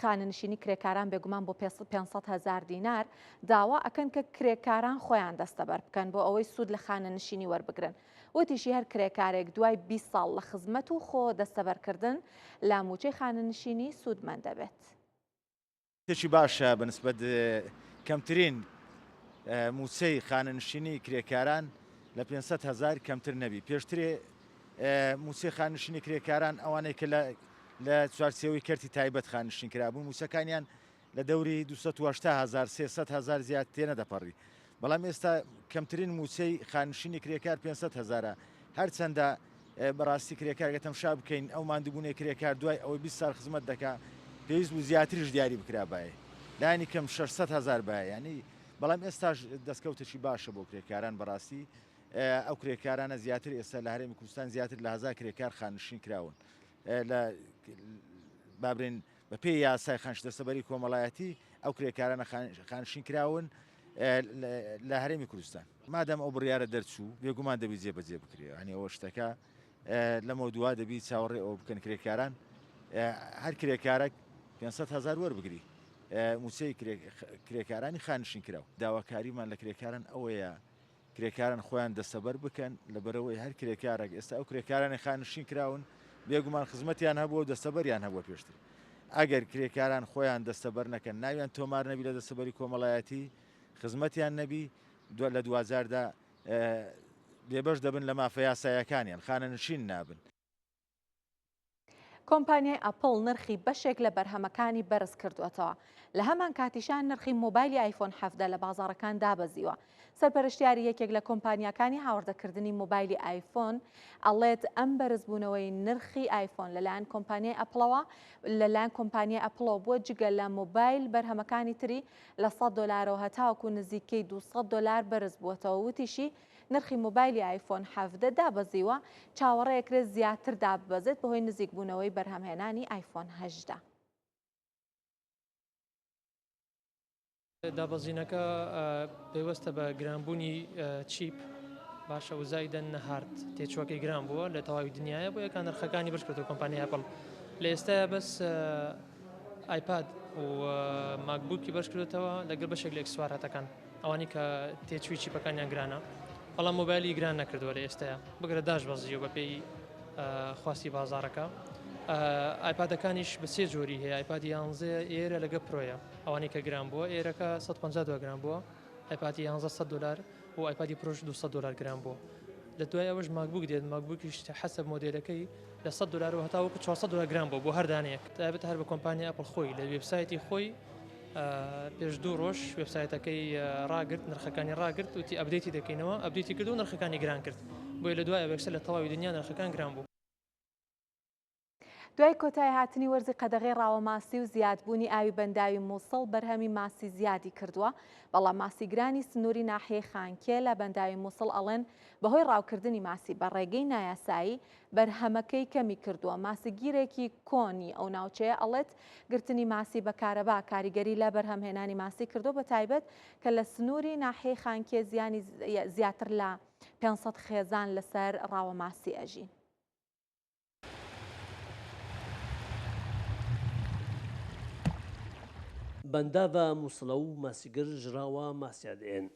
خانەنشینی کرێکاران بێگومان بۆ 500,000 دینار داوا ئەکەن کە کرێکاران خۆیان دەستەبەر بکەن بۆ ئەوەی سوود لە خانەنشینی وەربگرن. وتیشی هەر کرێکارێک دوای 20 ساڵ لە خزمەت و خۆ دەستەبەرکردن لە موچەی خانەنشینی سوودمەند دەبێت. تێکی باشە بەنسبەت کەمترین موچەی خانەنشینی کرێکاران لە 500,000 کەمتر نەبی. پێشترێ موچەی خانشینی کرێکاران ئەوانەی کە لە چوارچێوەی کەرتی تایبەت خانشین کرابوو موچەکانیان لە دەوری 280,000 300,000 زیاد تێنە دەپەڕی. بەڵام ئێستا کەمترین موچەی خانشینی کرێکار 500,000 هەرچەندە بەڕاستی کرێکارگە تەمشا بکەین ئەو ماندووبوونی کرێکار دوای ئەوەی 20 سال خزمەت دەکا پێویست بوو زیاتریش دیاری بکرا باە لانی کەم 600,000 باە ینی بەڵام ئێستاش دەستکەوتێکی باشە بۆ کرێکاران بەڕاستی ئەو کرێکارانە زیاتر ئێستا لە هەرێمی کوردستان زیاتر لە 1000 کرێکار خانشین کراون لە بابرێن بە پێی یاسای خانشدەسەبەری کۆمەڵایەتی ئەو کرێکارانە خانشین کراون لە هەرێمی کوردستان مادەم ئەو بڕیارە دەرچوو بێگومان دەبی جێبەجێ بکرێ هەنی ئەوە شتەکە لەمە دووا دەبی چاوەڕێ ئەو بکەن کرێکاران هەر کرێکارێک 500,000 وەربگری موچەی کرێکارانی خانشین کراوە داواکاریمان لە کرێکاران ئەوەیە کرێکاران خۆیان دەستەبەر بکەن لەبەرەوەی هەر کرێکارێک ئێستا ئەو کرێکارانی خانشین کراون بێگومان خزمەتیان هەبووە و دەستەبەریان هەبووە پێشتر ئەگەر کرێکاران خۆیان دەستەبەر نەکەن ناویان تۆمار نەبی لە دەستەبەری کۆمەڵایەتی خزمەتیان نەبی لە 2010دا بێبەش دەبن لە مافە یاسایەکانیان خانەنشین نابن. کۆمپانیای ئەپڵ نرخی بەشێک لە بەرهەمەکانی بەرز کردوێتەوە لە هەمان کاتیشان نرخی مۆبایلی ئایفۆن 17 لە بازاڕەکان دابەزیوە. سەرپەرشتیاری یەکێک لە کۆمپانیەکانی هاوردەکردنی مۆبایلی ئایفۆن ئەڵێت ئەم بەرزبوونەوەی نرخی ئایفۆن لەلایەن کۆمپانیای ئەپڵەوە لەلایەن کۆمپانیای ئەپڵەوە بووە جگە لە مۆبایل بەرهەمەکانی تری لە $100 هەتاوەکو نزیکەی $200 بەرز بووەتەوە. وتیشی نرخی مۆبایلی ئایفۆن 17 دابەزیوە چاوەڕێیەکرێت زیاتر داببەزێت بەهۆی نزیکبوونەوەی بەرهەمهێنانی ئایفۆن 18. دابەزینەکە پێوەستە بە گرانبوونی چیپ باشە و زایدەن نەهارد تێچوەکەی گران بووە لە تەواوی دنیاە بۆ یەکان نرخەکانی بەش کردو کۆمپانیای ئەپڵ لە ئێستاە بەس ئایپاد و ماکبووکی بەش کردێتەوە لەگەڵ بەشێک لە ئەکسسواراتەکان ئەوانی کە تێچوی چیپەکانیان گرانە بەڵام مۆبایلی گران نەکردووە لە ئێستاە بگرە داش بەزیەوە بە پێی خواستی بازارەکە. ئایپادەکانیش بە سێ جۆری هەیە ئایپادی 11 ئێرە لەگە پرۆیە ئەوانی کە گران بووە ئێرەکە 150 گران بووە ئایپادی 11 $100 و ئایپادی پرۆش $200 گران بووە لە دوای ئەوەش ماکبووک دێت ماکبووکیش حەسەب مۆدێلەکەی لە $100 و هەتاوەکو $400 گران بوو بۆ هەردانەیەک تایبەت هەر بە کۆمپانیای ئەپڵ خۆی لە وێبسایتی خۆی پێش 2 ڕۆژ وێبسایتەکەی ڕاگرت نرخەکانی ڕاگرت وتی ئەبدەیتی دەکەینەوە ئەبدەیتی کرد و نرخەکانی گران کرد بۆیە لە دوای ئەوەکسە لە تەواوی دنیا نرخەکان گران بوو. دوای کۆتای هاتنی وەرزی قەدەغەی ڕاوە ماسی و زیادبوونی ئاوی بەنداوی مووسڵ بەرهەمی ماسی زیادی کردووە بەڵام ماسیگرانی سنووری ناحیەی خانکێ لە بەنداوی مووسڵ ئەڵێن بەهۆی ڕاوکردنی ماسی بە ڕێگەی نایاسایی بەرهەمەکەی کەمی کردووە. ماسیگیرێکی کۆنی ئەو ناوچەیە ئەڵێت گرتنی ماسی بە کارەبا کاریگەری لە بەرهەمهێنانی ماسی کردو بە تایبەت کە لە سنووری ناحیەی خانکێ زیانی زیاتر لە 500 خێزان لەسەر ڕاوە ماسی ئەژین. بەنداوە مووسڵە و ماسیگر ژراوە ماسیادێن.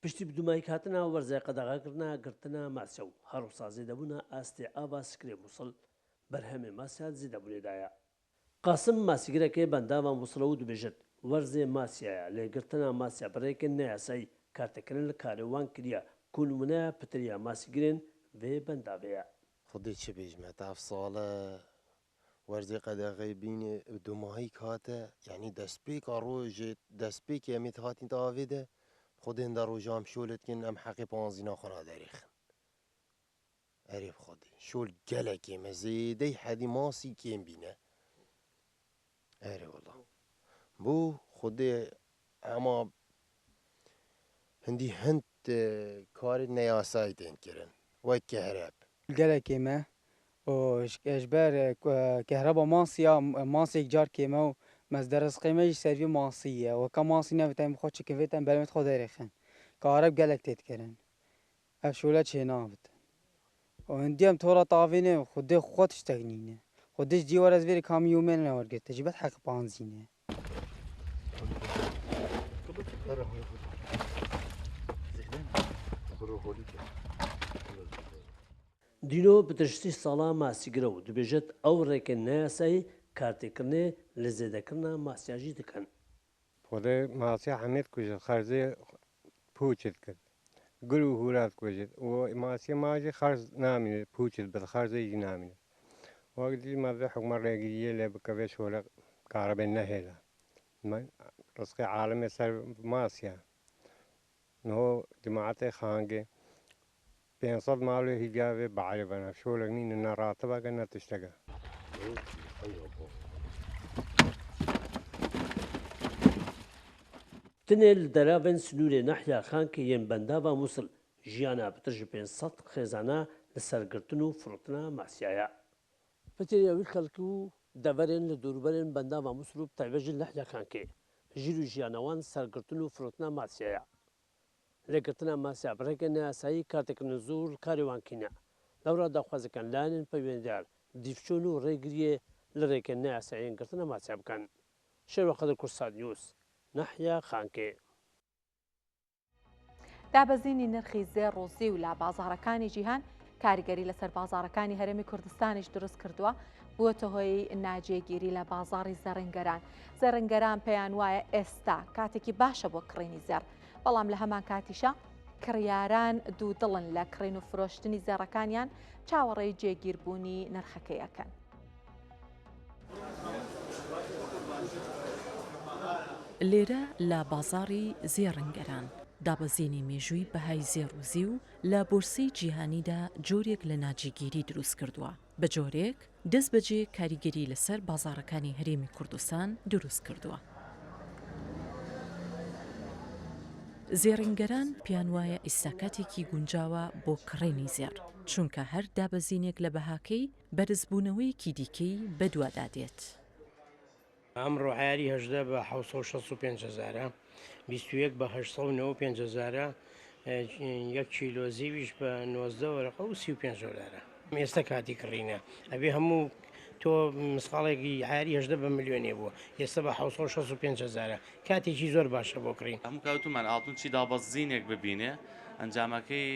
پشتی بدومای کاتنە وەرزای قەدەغاکردنا گرتنە ماسیە و هەڕوسازی دەبوونە ئاستی ئاوا سکرێ مووسڵ بەرهەمێ ماسیات زیدەبوونێدایە. قاسم ماسیگرەکەی بەنداوە مووسڵە و دوبێژێت وەرزێ ماسیایە لێگرتنە ماسیە بەڕێکن نەیاسایی کارتەکردن لە کارێوان کردە کونمونە پتریە ماسیگرێن وێ بەنداوەیە. خودی چه بێژمە تاف ساڵە وەرزی قەدەغەی بینێ دوماهی کاتە یعنی دەستپێکا ڕۆژێت دەستپێک ئەمێت هاتین تاوێدە خودێن دە ڕۆژام شۆلتکن ئەم حەقی پانزینا خۆنا دەریخن ئەرێ خودی شۆل گەلێکی مەزێدەی حەدی ماسی کێم بینە ئەرێ وەڵا بۆ خودێ ئەما هەندی هەند کارت نەیاسایی تێن کردن وای کەهرەب گەلێکی مە اجبار كهرباء ماسيا ماسي جار كيما مصدر قيمه سيرفي ماسيه وكا ماسي نفتم خوش كيفتم بلمت خو دايرخن كهرب قالك تتكرن افشولات شنافت ونديم تورا طافينه خدي خودش تغنينه خودش جي ورز بير كام يومين ورقت تجيبت حق بانزينه دینۆ بتشتی ساڵا ماسیگرە و دەبێژێت ئەو ڕێکە نایاسایی کارتێکردنێ لە زێدەکردنا ماسیاژی دەکەن. خۆدە ماسی حەمێت کوژێت خەرزێ پوچت کرد گل و هورات کوژێت و ماسی ماژی خەرز نامێت پوچت بە خەرزێکی نامێت وەکتی مەزە حکومە ڕێگریە لێ بکەوێت شۆلە کارەبێن نەهێلا ڕزقی عالەمێ سەر ماسیە نهو جماعتي خانجي 500 مالو هجابي بعلي بنا شو لغنين إن راتبة قلنا تشتغل تنل درافن سنوري نحيا خانكي ين بندابا موصل جيانا بترج 500 خزانة لسرقرتنو فرطنا معسيايا فتري اوي خلقو دفرن لدوربرن بندابا موصلو بتعبجن نحيا خانكي جيرو جيانوان سرقرتنو فرطنا معسيايا لقرتنا معسيا برهكن اساي كارتك نزول كاريوان كينا دورا داخوازي كان لانن بيويندار ديفشونو ريغريه لريكن اسايين قرتنا معسيا بكان شير وقت الكورسات نيوز نحيا خانكي دابەزینی نرخی زێر ڕۆزی و لا بازاڕەکانی جیهان کاریگەری لەسەر بازاڕەکانی هەرێمی کوردستانیش دروست کردووە بووەتە هۆی ناجێگیری لە بازاڕی زەڕنگەران. زەڕنگەران پێیان وایە ئێستا کاتێکی باشە بۆ کڕینی زێر، بەڵام لە هەمان کاتیشە کڕیاران دوو دڵن لە کڕین و فرۆشتنی زێڕەکانیان چاوەڕێی جێگیربوونی نرخەکەیەکەن. لێرە لە بازاڕی زێڕنگەران دابەزینی مێژووی بەهای زێڕوزی و لە بورسی جیهانیدا جۆرێک لە ناجێگیری دروست کردووە. بە جۆرێک دەست بەجێ کاریگەری لەسەر بازاڕەکانی هەرێمی کوردستان دروست کردووە. زێڕنگەران پیان وایە ئیساکاتێکی گونجاوە بۆ کڕێنی زێڕ، چونکە هەر دابەزینێک لە بەهاکەی بەرزبوونەوەیەکی دیکەی بەدوادادێت. ئەمڕۆ عیاری هەژدە بە 765,000 21 بە 895,000 1 کیلۆ زیویش بە 19 وەرەقە و 35 دۆلارە. ئێستا کاتی کڕینە ئەبێ هەموو تۆ مسقالێکی عیاری هەژدە بە ملیۆنێ بووە ئێستا بە 765,000 کاتێکی زۆر باشە بۆ کڕین. هەموو کاتومان ئاڵتونچی دابەزینێک ببینێ ئەنجامەکەی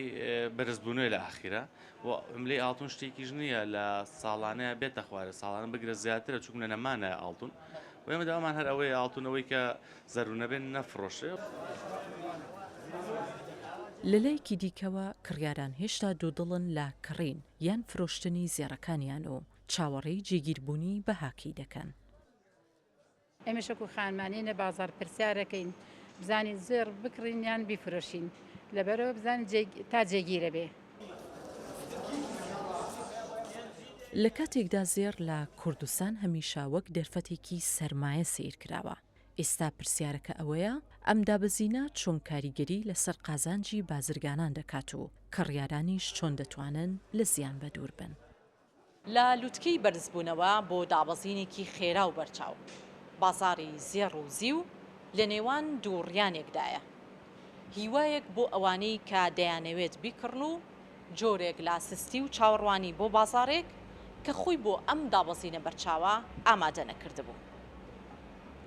بەرزبوونەوەی لە ئاخیرە و ئەملەی ئاڵتون شتێکیش نییە لە ساڵانەیە بێتە خوارە ساڵانە بگرە زیاترە چونکە نەمانە ئاڵتون و ئێمە داوامان هەر ئەوەی ئاڵتونەوەی کە زەروونەبێن نەفرۆشێ. لە لایەکی دیکەوە کڕیاران هێشتا دوودڵن لە کڕین یان فرۆشتنی زێڕەکانیان و چاوەڕێی جێگیربوونی بەهاکەی دەکەن. ئێمە شەکو خانمانینە بازار پرسیارەکەین بزانین زێڕ بکڕین یان بیفرۆشین لەبەرەوە بزانین تا جێگیرە بێ. لە کاتێکدا زێڕ لە کوردستان هەمیشە وەک دەرفەتێکی سەرمایە سیر کراوە. ئێستا پرسیارەکە ئەوەیە ئەم دابەزینە چۆن کاریگەری لەسەر قازانجی بازرگانان دەکات و کڕیارانیش چۆن دەتوانن لە زیان بەدوور بن. لە لووتکەی بەرزبوونەوە بۆ دابەزینێکی خێرا و بەرچاو بازاری زێڕ و زیو لە نێوان دووڕیانێکدایە. هیوایەک بۆ ئەوانەی کە دەیانەوێت بیکڕن و جۆرێک لا سستی و چاوەڕوانی بۆ بازارێک کە خۆی بۆ ئەم دابەزینە بەرچاوە ئامادە نەکردبوو.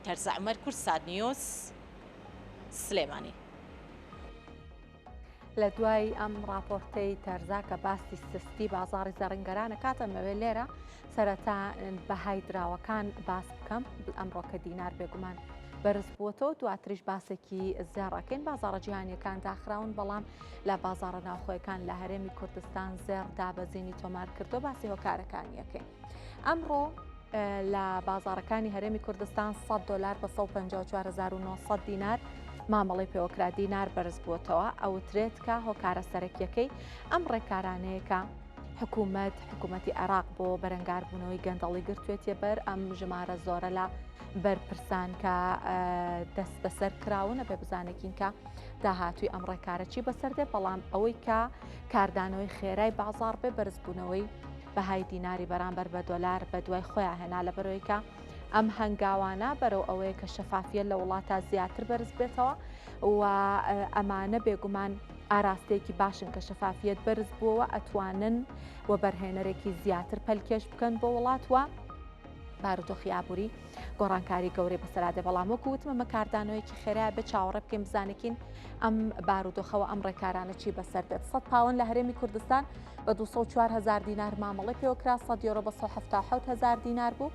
تەرزە عومەر کورسات نیوز سلێمانی. لە دوای ئەم راپۆرتەی تەرزا کە باسی سستی بازاڕی زەڕنگەرانە کاتەمەوێت لێرە سەرەتا بەهای دراوەکان باس بکەم ئەمڕۆکە دینار بێگومان بەرز بووەتەوە دواتریش باسێکی زێڕەکەین بازاڕە جیهانیەکان داخراون بەڵام لە بازاڕە ناوخۆیەکان لە هەرێمی کوردستان زێڕ دابەزینی تۆمار کردو باسی هۆکارەکانیەکەین. ئەمڕۆ لە بازاڕەکانی هەرێمی کوردستان $100 بە 154,900 دینار مامەڵی پێوەکرا دینار بەرز بووەتەوە ئەوترێت کە هۆکارە سەرەکیەکەی ئەم ڕێکارانەیەکە حکوومەتی عێراق بۆ بەرەنگاربوونەوەی گەندەڵی گرتوێتە بەر ئەم ژمارە زۆرە لە بەرپرسان کە دەست بەسەر کراونە بێ بزانێکین کە داهاتووی ئەم ڕێکارەچی بەسەردێ بەڵام ئەوەی کە کاردانەوەی خێرای بازار بێ بەرزبوونەوەی بەهای دیناری بەرامبەر بە دۆلار بە دوای خۆیان هێنا لە بەرەوەی کە ئەم هەنگاوانە بەرەو ئەوەیە کە شەفافیت لە وڵاتە زیاتر بەرز بێتەوە و ئەمانە بێگومان ئاراستەیەکی باشن کە شەفافیت بەرز بووەوە ئەتوانن و بەرهێنەرێکی زیاتر پەلکێش بکەن بۆ وڵاتوە بارودۆخی ئابووری گۆڕانکاری گەورەی بەسەرادێ بەڵام وەکو وتمە مەکاردانەوەیکی خێرای بە چاوەڕێ بکەین بزانێکین ئەم بارودۆخەوە ئەم ڕێکارانە چی بەسەر بێت 100 پاوەند لە هەرێمی کوردستان بە 204,000 دینار مامەڵی پێوەکرا 100 یۆرۆ بە 177,000 دینار بوو.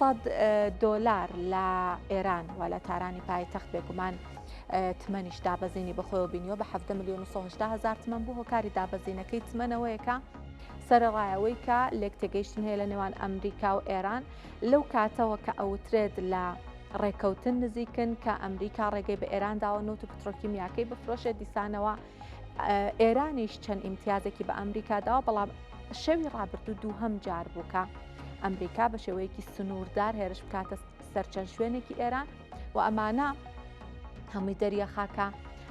$100 لە ئێران و لە تارانی پایتەخت بێگومان تمەنیش دابەزینی بەخۆیەوە بینیوە بە 7,180,000 تمەن بوو. هۆکاری دابەزینەکەی تمەنەوەیەکە سەرڕایەوەی کە لێک تێگەیشتن هەیە لە نێوان ئەمریکا و ئێران لەو کاتەوە کە ئەوترێت لە ڕێکەوتن نزیکن کە ئەمریکا ڕێگەی بە ئێران داوە نوت و پترۆکیمیاکەی بفرۆشە دیسانەوە ئێرانیش چەند ئیمتیازێکی بە ئەمریکا داوە بەڵام شەوی ڕابردوو دووهەم جار بووکە ئەمریکا بە شێوەیەکی سنووردار هێرش بکاتە سەرچەند شوێنێکی ئێران و ئەمانە هەمووی دەریە خاکە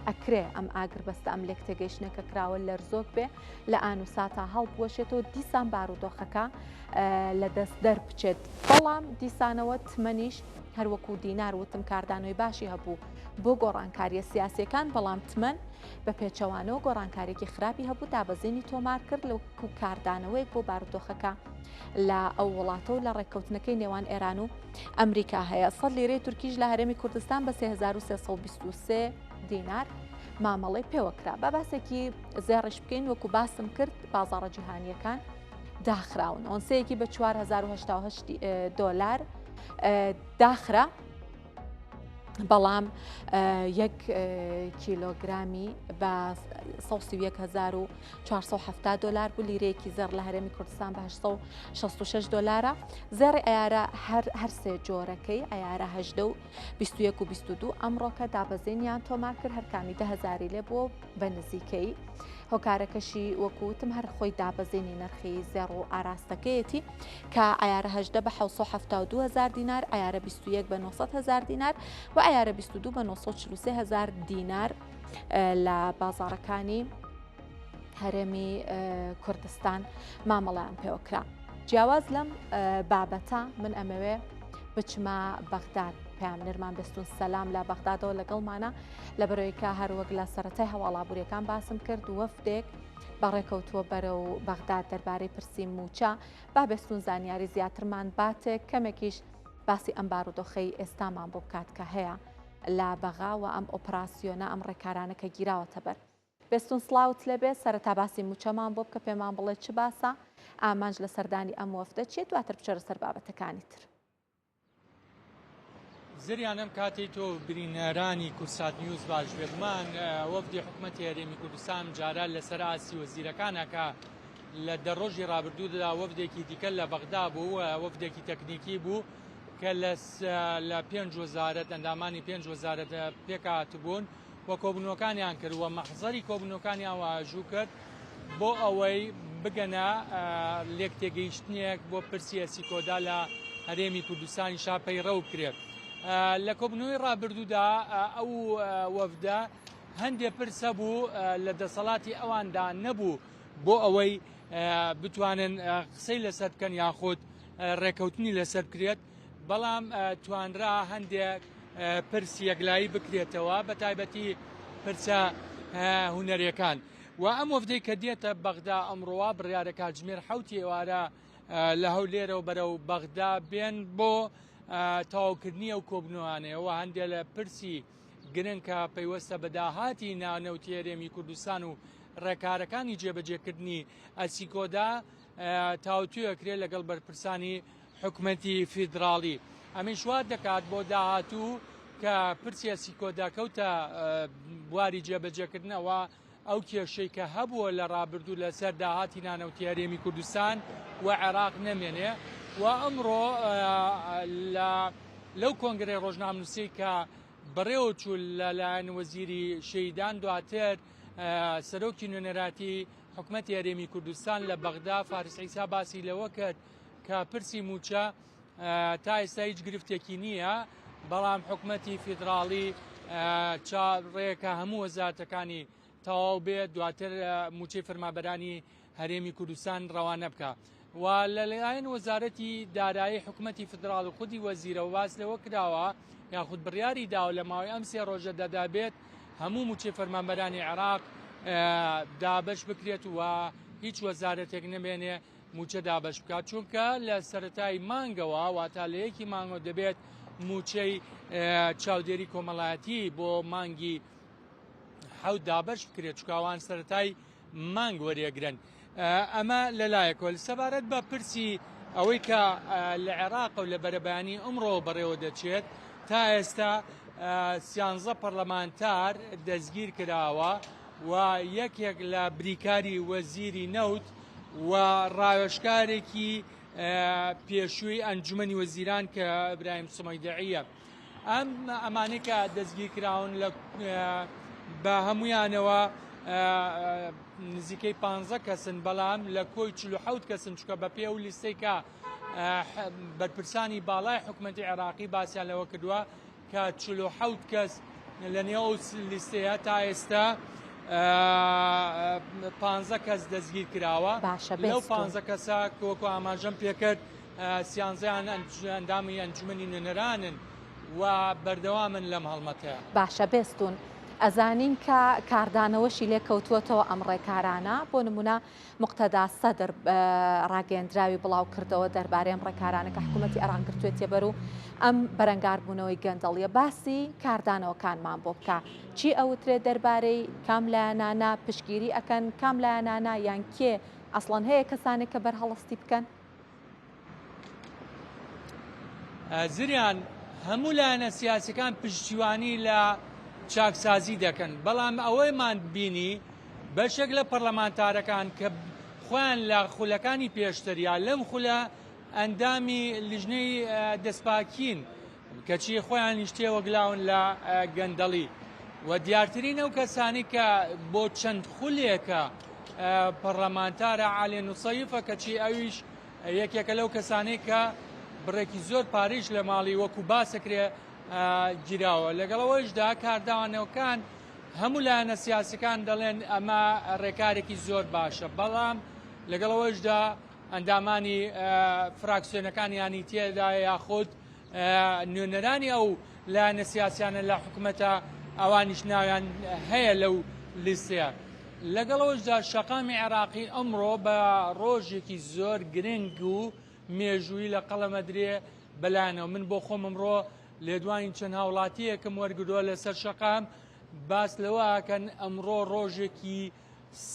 ئەکرێ ئەم ئاگربەستە ئەم لێک تێگەیشتنەکە کراوە لەرزۆک بێ لە ئانووساتا هەڵبوەشێتەوە دیسان بارودۆخەکە لە دەست دەربچێت بەڵام دیسانەوە تمەنیش هەروەکو دینار وتم کاردانەوەی باشی هەبوو بۆ گۆڕانکاریە سیاسیەکان بەڵام تمەن بە پێچەوانەوە گۆڕانکارێکی خراپی هەبوو دابەزێنی تۆمار کرد لەکو کاردانەوەیەک بۆ بارودۆخەکە لە ئەو وڵاتە و لە ڕێککەوتنەکەی نێوان ئێران و ئەمریکا هەیە 100 لیرەی تورکیش لە هەرێمی کوردستان بە 3323 دینار مامەڵی پێوەکرا بە باسێکی زێڕش بکەین وەکو باسم کرد بازاڕە جیهانیەکان داخراون ئۆنسەیەکی بە 4088 دۆلار داخرا بەڵام یەک کیلۆگرامی بە 1470 دلار بوو لیرەیەکی زەر لە هەرێمی کوردستان بە 866 دلارە زێڕی ئەیارە هەر سێ جۆرەکەی ئەیارە 8 و 21 و 22 ئەمڕۆکە دابەزێنیان تۆمار کرد هەرکامی 10,000 لێ بۆ بە نزیکەی هۆکارەکەشی وەکوتم هەر خۆی دابەزێنی نرخی زێڕ و ئاراستەکەیەتی کە ئەیارە 8 بە 772,000 دینار ئەیارە 21 بە 900,000 دینار و ئەیارە 22 بە 943,000 دینار لە بازاڕەکانی هەرێمی کوردستان مامەڵیان پێوەکرا جیاواز لەم بابەتە من ئەمەوێ بچمە بەغداد پامنەرمان بستون سەلام لە بەغدادەوە لەگەڵمانە لە بەرەوەیکە هەروەک لە سەرەتای هەواڵابوووریەکان باسم کرد وەفدێک بەڕێکەوتووە بەرە و بەغداد دەربارەی پرسی موچە با بستون زانیاری زیاترمان باتێک کەمێکیش باسی ئەم بارودۆخەی ئێستامان بۆ بکات کە هەیە لە بەغاوە ئەم ئۆپراسیۆنە ئەم ڕێکارانەکە گیراوەتە بەر بستون سلااوت لەبێ سەرەتا باسی موچەمان بۆ بکە پێمان بڵێت چ باسە ئامانج لە سەردانی ئەم وەفدە چێت دواتر بچەرە سەر بابەتەکانی تر زریانم کاتی تۆ برینەرانی کورسات نیوز باش بێتمان وەفدی حکوومەتی هەرێمی کوردستان جارە لەسەر ئاسی وەزیرەکانەکە لە دەڕۆژی ڕابردوودا وەفدێکی دیکە لە بەغدا بوو وەفدێکی تەکنیکی بوو کە لە 5 وەزارەت ئەندامانی 5 وەزارەت پێکهاتبوون وە کۆبنەوەکانیان کرد وە مەحزەری کۆبنەوەکانیان واژوو کرد بۆ ئەوەی بگەنە لێک تێگەیشتنێک بۆ پرسی ئەسیکۆدا لە هەرێمی کوردستانی شاپەی ڕەو بکرێت لە کۆبنەوەی ڕابردوودا ئەو وەفدە هەندێک پرسە بوو لە دەسەڵاتی ئەواندا نەبوو بۆ ئەوەی بتوانن قسەی لەسەر بکەن یاخود ڕێکەوتنی لەسەر بکرێت بەڵام توانرا هەندێک پرسی یەکلایی بکرێتەوە بە تایبەتی پرسە هونەریەکان و ئەم وەفدەی کە دێتە بەغدا ئەمڕۆوە بڕیارە کاتژمێر 7 ئێوارە لە هەولێرە و بەرەو بەغدا بێن بۆ تەواوکردنی ئەو کۆبنەوانەیەوە هەندێک لە پرسی گرنگ کە پەیوەستە بە داهاتی ناونەوتی هەرێمی کوردستان و ڕێکارەکانی جێبەجێکردنی ئەسیکۆدا تاوتوێکرێت لەگەڵ بەرپرسانی حکوومەتی فیدراڵی ئەمەش وا دەکات بۆ داهاتوو کە پرسی ئەسیکۆدا کەوتە بواری جێبەجێکردنەوە ئەو کێشەی کە هەبووە لە ڕابردوو لەسەر داهاتی نانەوتی هەرێمی کوردستان و عێراق نەمێنێ و ئەمڕۆ لەو کۆنگرەی ڕۆژنامنووسی کە بەڕێوە چوو لەلایەن وەزیری شەیدان دواتر سەرۆکی نوێنەراتی حکوومەتی هەرێمی کوردستان لە بەغدا فارس عیسا باسی لەوە کرد کە پرسی موچە تا ئێستا هیچ گرفتێکی نییە بەڵام حکوومەتی فیدراڵی ڕێیەکە هەموو وەزارەتەکانی تەواو بێت دواتر موچەی فەرمانبەرانی هەرێمی کوردستان ڕەوانە بکە و لەلایەن وەزارەتی دارایی حکوومەتی فیدراڵ و خودی وەزیرە و باس لەوە کراوە یاخود بڕیاری داوە لە ماوەی ئەم 3 ڕۆژە دەدابێت هەموو موچەی فەرمانبەرانی عێراق دابش بکرێت و هیچ وەزارەتێک نەبێنێ موچە دابش بکات چونکە لە سەرەتای مانگەوە واتە لە یەکی مانگەوە دەبێت موچەی چاودێری کۆمەڵایەتی بۆ مانگی حەوت دابش بکرێت چکاوان سەرەتای مانگ وەرێگرن ئەمە لەلایەکەوە سەبارەت بە پرسی ئەوەی کە لە عێراق و لە بەرەبانی ئەمڕۆ بەڕێوە دەچێت تا ئێستا 13 پەرلەمانتار دەستگیر کراوە و یەکێک لە بریکاری وەزیری نەوت و ڕاوێژکارێکی پێشووی ئەنجومەنی وەزیران کە ئیبراهیم سمەیدەعیە ئەمانەی کە دەستگیر کراون بە هەمویانەوە نزیکەی 15 کەسن بەڵام لە کۆی 47 کەسن چکە بە پێ و لیستەی کە بەرپرسانی باڵای حکوومەتی عێراقی باسییان لەوە کردووە کە 47 کەس لە نێو لیستەیە تا ئێستا 15 کەس دەستگیر کراوە لەو 15 کەسە کۆکو ئاماژەم پێکرد سیانزەیان ئەندامی ئەنجومەنی نوێنەرانن و بەردەوامن لەم هەڵمەتەیە. باشە بێستون. ئەزانین کە کاردانەوەشی لێ کەوتووەتەوە ئەم ڕێکارانە بۆ نمونە مقتەدا سەدر ڕاگەیەندراوی بڵاو کردەوە دەربارەی ئەم ڕێکارانە کە حکوومەتی ئێران گرتوێتە بەر و ئەم بەرەنگاربوونەوەی گەندەڵیە باسی کاردانەوەکانمان بۆ بکە چی ئەوترێت دەربارەی کام لایەنانە پشگیری ئەکەن کام لایەنانە یان کێ ئەسڵەن هەیە کەسانێک کە بەرهەڵستی بکەن؟ زریان هەموو لایەنە سیاسەکان پشتیوانی لە چاکسازی دەکەن بەڵام ئەوەیمان بینی بەشێک لە پەرلەمانتارەکان کە خۆیان لە خولەکانی پێشتریان لەم خولە ئەندامی لیژنەی دەستپاکین کەچی خۆیان نیشتێ وەگلاون لە گەندەڵی و دیارترین ئەو کەسانی کە بۆ چەند خولێکە پەرلەمانتارە عالی نوسەیفە کەچی ئەویش یەکێکە لەو کەسانەی کە بڕێکی زۆر پارێژ لە ماڵی وەکو باسەکرێ گیراوە لەگەڵەوەیشدا کارداوانەوەکان هەموو لایەنە سیاسەکان دەڵێن ئەمە ڕێکارێکی زۆر باشە بەڵام لەگەڵەوەیشدا ئەندامانی فراکسیۆنەکانیانی تێدا یاخود نوێنەرانی ئەو لایەنە سیاسیانە لە حکوومەتە ئەوانیش ناویان هەیە لەو لیستەیە لەگەڵەوەشدا شەقامی عێراقی ئەمڕۆ بە ڕۆژێکی زۆر گرنگ و مێژووی لە قەڵەمەدرێ بەلایەنەوە من بۆ خۆم ئەمڕۆ لێدوانی چەند هاوڵاتیەکەم وەرگدووە لەسەر شەقام باس لەوەکەن ئەمڕۆ ڕۆژێکی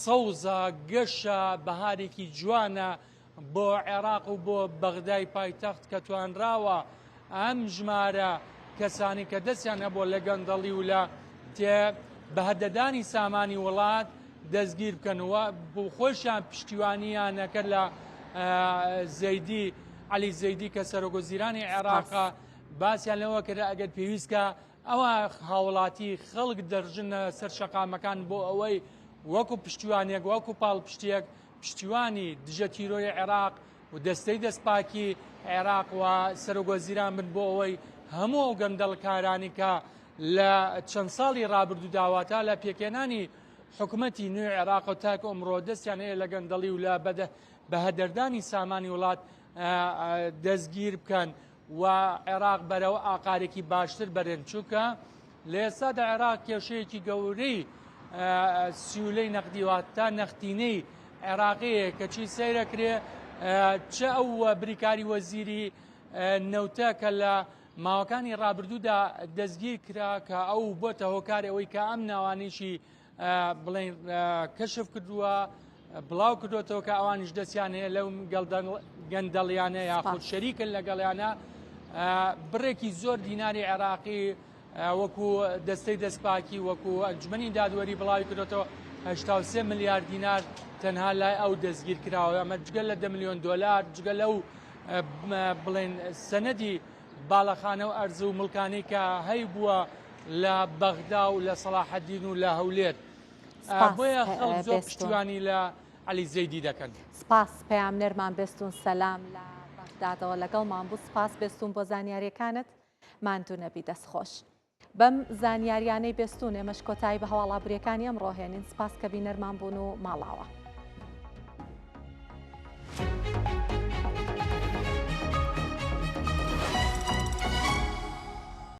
سەوزە گەشە بەهارێکی جوانە بۆ عێراق و بۆ بەغدای پایتەخت کە توانراوە ئەم ژمارە کەسانی کە دەستیان هەبووە لە گەندەڵی و لە بەهەدەدانی سامانی وڵات دەستگیر بکەنەوە بۆ خۆشیان پشتیوانیان نەکرد لە زەیدی عەلی زەیدی کە سەرۆکۆزیرانی عێراقە باسییان لەوە کرد ئەگەر پێویستکە ئەوە هاوڵاتی خەڵک دەڕژنە سەر شەقامەکان بۆ ئەوەی وەکو پشتیوانێک وەکو پاڵپشتێک پشتیوانی دژە تیرۆی عێراق و دەستەی دەستپاکی عێراق و سەرۆکۆزیران بن بۆ ئەوەی هەموو ئەو گەندەڵکارانی کە لە چەند ساڵی ڕابردوو داواتە لە پێکێنانی حکوومەتی نوێی عێراق و تاکە ئەمڕۆ دەستیان هەیە لە گەندەڵی و لە بەهەدەردانی سامانی وڵات دەستگیر بکەن و عێراق بەرەوە ئاقارێکی باشتر بەرێن چووکە لە ئێستادا عێراق کێشەیەکی گەورەی سیولەی نەقدیواتە نەختینەی عێراقیە کەچی سەیرەکرێ چه ئەو بریکاری وەزیری نەوتە کە لە ماوەکانی ڕابردوودا دەستگیر کرا کە ئەو بۆتە هۆکار ئەوەی کە ئەم ناوانیشی بڵێن کەشف کردووە بڵاو کردوێتەوە کە ئەوانیش دەستیان هەیە لەو گەندەڵیانە یاخود شەریکن لەگەڵیانە بڕێکی زۆر دیناری عێراقی وەکو دەستەی دەستپاکی وەکو ئەنجومەنی دادوەری بڵاوی کردێتەوە 83 ملیار دینار تەنها لای ئەو دەستگیر کراوە ئەمە جگەل لە 10 ملیۆن دۆلار جگەل لەو بڵێن سەنەدی باڵەخانە و ئەرز و مڵکانەی کە هەی بووە لە بەغدا و لە سەلاحەدین و لە هەولێر بۆیە خەڵک زۆر پشتیوانی لە عەلی زەیدی دەکەن. سپاس پەیامنەرمان بێستون سەلام لە بەغدادەوە لەگەڵمان بوو سپاس بێستون بۆ زانیاریەکانت ماندوو نەبی دەستخۆش. بەم زانیاریانەی بێستون ئێمەش کۆتایی بە هەواڵابووریەکانی ئەمڕۆ هێنین سپاس کە بینەرمان بوون و ماڵاوە.